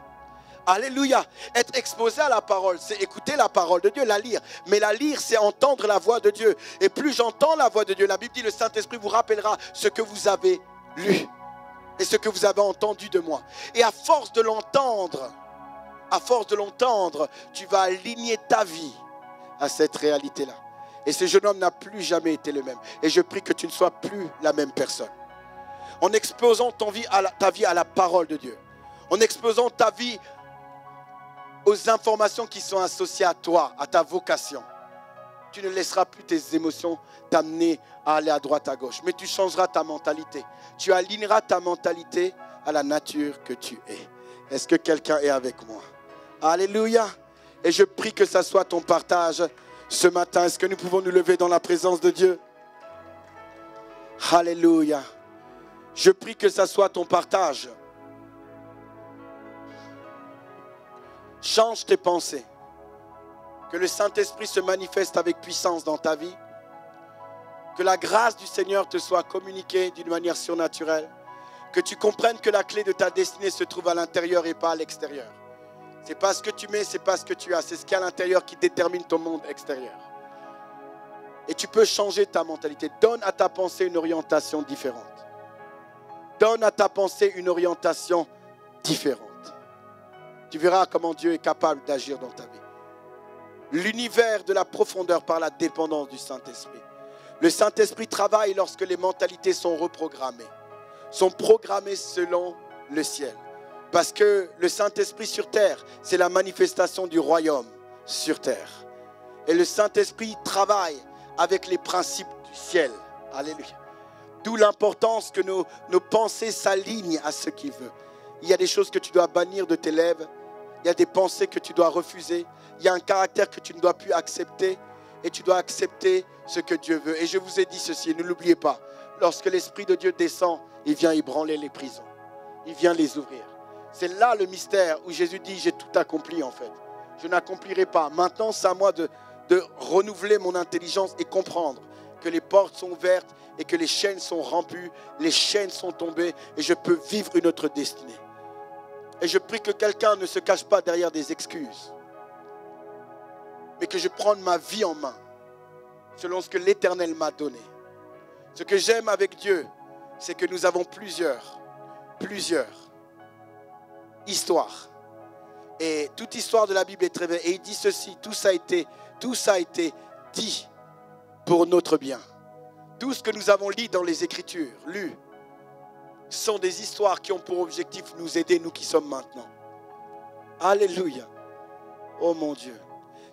Alléluia. Être exposé à la parole, c'est écouter la parole de Dieu, la lire. Mais la lire, c'est entendre la voix de Dieu. Et plus j'entends la voix de Dieu, la Bible dit, le Saint-Esprit vous rappellera ce que vous avez lu et ce que vous avez entendu de moi. Et à force de l'entendre, tu vas aligner ta vie à cette réalité-là. Et ce jeune homme n'a plus jamais été le même. Et je prie que tu ne sois plus la même personne. En exposant ta vie à la parole de Dieu. En exposant ta vie aux informations qui sont associées à toi, à ta vocation. Tu ne laisseras plus tes émotions t'amener à aller à droite, à gauche. Mais tu changeras ta mentalité. Tu aligneras ta mentalité à la nature que tu es. Est-ce que quelqu'un est avec moi? Alléluia. Et je prie que ça soit ton partage ce matin. Est-ce que nous pouvons nous lever dans la présence de Dieu? Alléluia. Je prie que ça soit ton partage. Change tes pensées. Que le Saint-Esprit se manifeste avec puissance dans ta vie. Que la grâce du Seigneur te soit communiquée d'une manière surnaturelle. Que tu comprennes que la clé de ta destinée se trouve à l'intérieur et pas à l'extérieur. Ce n'est pas ce que tu mets, ce n'est pas ce que tu as. C'est ce qu'il y a à l'intérieur qui détermine ton monde extérieur. Et tu peux changer ta mentalité. Donne à ta pensée une orientation différente. Donne à ta pensée une orientation différente. Tu verras comment Dieu est capable d'agir dans ta vie. L'univers de la profondeur par la dépendance du Saint-Esprit. Le Saint-Esprit travaille lorsque les mentalités sont reprogrammées. Sont programmées selon le ciel. Parce que le Saint-Esprit sur terre, c'est la manifestation du royaume sur terre. Et le Saint-Esprit travaille avec les principes du ciel. Alléluia. D'où l'importance que nos pensées s'alignent à ce qu'il veut. Il y a des choses que tu dois bannir de tes lèvres. Il y a des pensées que tu dois refuser. Il y a un caractère que tu ne dois plus accepter. Et tu dois accepter ce que Dieu veut. Et je vous ai dit ceci, ne l'oubliez pas. Lorsque l'Esprit de Dieu descend, il vient ébranler les prisons. Il vient les ouvrir. C'est là le mystère où Jésus dit, j'ai tout accompli en fait. Je n'accomplirai pas. Maintenant, c'est à moi de renouveler mon intelligence et comprendre que les portes sont ouvertes et que les chaînes sont rompues, les chaînes sont tombées et je peux vivre une autre destinée. Et je prie que quelqu'un ne se cache pas derrière des excuses, mais que je prenne ma vie en main selon ce que l'Éternel m'a donné. Ce que j'aime avec Dieu, c'est que nous avons plusieurs histoires. Et toute histoire de la Bible est très vraie. Et il dit ceci, tout ça a été dit pour notre bien. Tout ce que nous avons lu dans les Écritures, sont des histoires qui ont pour objectif nous aider, nous qui sommes maintenant. Alléluia. Oh mon Dieu.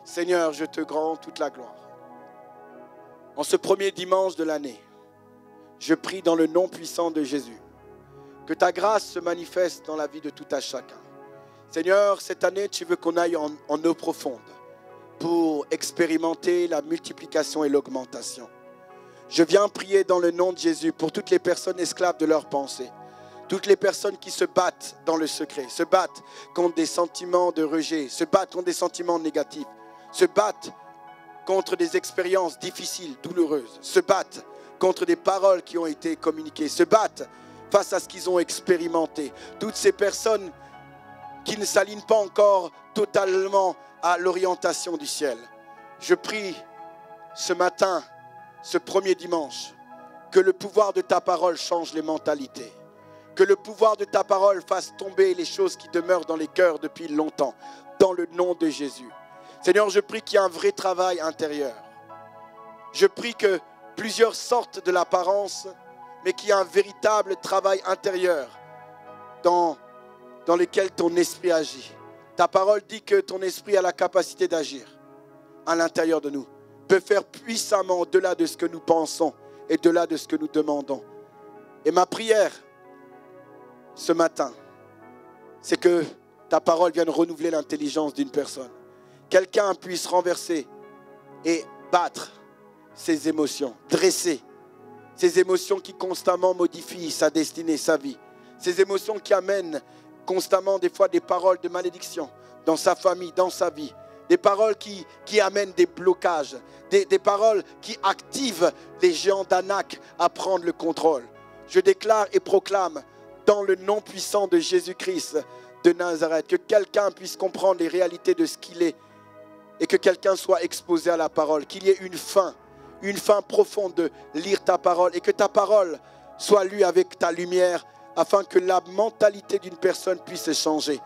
Seigneur, je te rends toute la gloire. En ce premier dimanche de l'année, je prie dans le nom puissant de Jésus, que ta grâce se manifeste dans la vie de tout à chacun. Seigneur, cette année, tu veux qu'on aille en eau profonde pour expérimenter la multiplication et l'augmentation. Je viens prier dans le nom de Jésus pour toutes les personnes esclaves de leurs pensées, toutes les personnes qui se battent dans le secret, se battent contre des sentiments de rejet, se battent contre des sentiments négatifs, se battent contre des expériences difficiles, douloureuses, se battent contre des paroles qui ont été communiquées, se battent face à ce qu'ils ont expérimenté. Toutes ces personnes qui ne s'alignent pas encore totalement à l'orientation du ciel. Je prie ce matin, ce premier dimanche, que le pouvoir de ta parole change les mentalités. Que le pouvoir de ta parole fasse tomber les choses qui demeurent dans les cœurs depuis longtemps, dans le nom de Jésus. Seigneur, je prie qu'il y ait un vrai travail intérieur. Je prie que plusieurs sortent de l'apparence, mais qu'il y ait un véritable travail intérieur dans lequel ton esprit agit. Ta parole dit que ton esprit a la capacité d'agir à l'intérieur de nous, peut faire puissamment au-delà de ce que nous pensons et au-delà de ce que nous demandons. Et ma prière ce matin, c'est que ta parole vienne renouveler l'intelligence d'une personne. Quelqu'un puisse renverser et battre ses émotions, dresser ces émotions qui constamment modifient sa destinée, sa vie. Ces émotions qui amènent constamment des fois des paroles de malédiction dans sa famille, dans sa vie. Des paroles qui amènent des blocages. Des paroles qui activent les géants d'Anak à prendre le contrôle. Je déclare et proclame dans le nom puissant de Jésus-Christ de Nazareth que quelqu'un puisse comprendre les réalités de ce qu'il est et que quelqu'un soit exposé à la parole, qu'il y ait une faim profonde de lire ta parole et que ta parole soit lue avec ta lumière afin que la mentalité d'une personne puisse changer.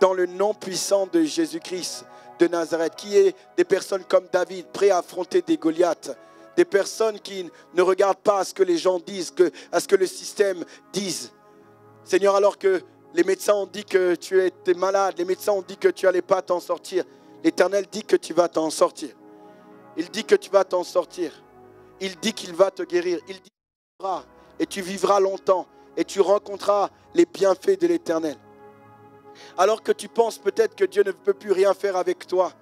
Dans le nom puissant de Jésus-Christ de Nazareth, qui est des personnes comme David, prêts à affronter des Goliaths, des personnes qui ne regardent pas à ce que les gens disent, à ce que le système dise. Seigneur, alors que les médecins ont dit que tu étais malade, les médecins ont dit que tu n'allais pas t'en sortir, l'Éternel dit que tu vas t'en sortir. Il dit que tu vas t'en sortir. Il dit qu'il va te guérir. Il dit que tu vivras et tu vivras longtemps et tu rencontreras les bienfaits de l'Éternel. Alors que tu penses peut-être que Dieu ne peut plus rien faire avec toi,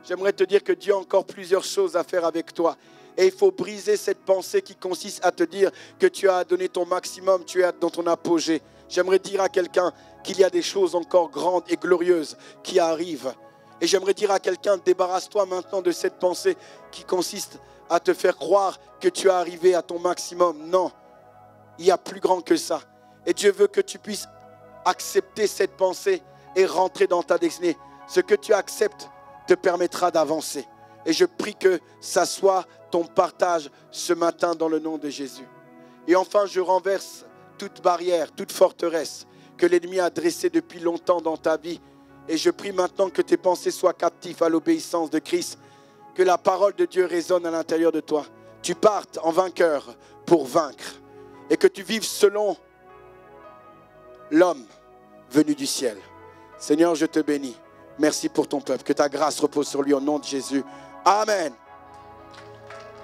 j'aimerais te dire que Dieu a encore plusieurs choses à faire avec toi. Et il faut briser cette pensée qui consiste à te dire que tu as donné ton maximum, tu es dans ton apogée. J'aimerais dire à quelqu'un qu'il y a des choses encore grandes et glorieuses qui arrivent. Et j'aimerais dire à quelqu'un, débarrasse-toi maintenant de cette pensée qui consiste à te faire croire que tu es arrivé à ton maximum. Non, il y a plus grand que ça. Et Dieu veut que tu puisses accepter cette pensée et rentrer dans ta destinée. Ce que tu acceptes te permettra d'avancer. Et je prie que ça soit ton partage ce matin dans le nom de Jésus. Et enfin, je renverse toute barrière, toute forteresse que l'ennemi a dressée depuis longtemps dans ta vie. Et je prie maintenant que tes pensées soient captives à l'obéissance de Christ, que la parole de Dieu résonne à l'intérieur de toi. Tu partes en vainqueur pour vaincre et que tu vives selon l'homme venu du ciel. Seigneur, je te bénis. Merci pour ton peuple. Que ta grâce repose sur lui au nom de Jésus. Amen.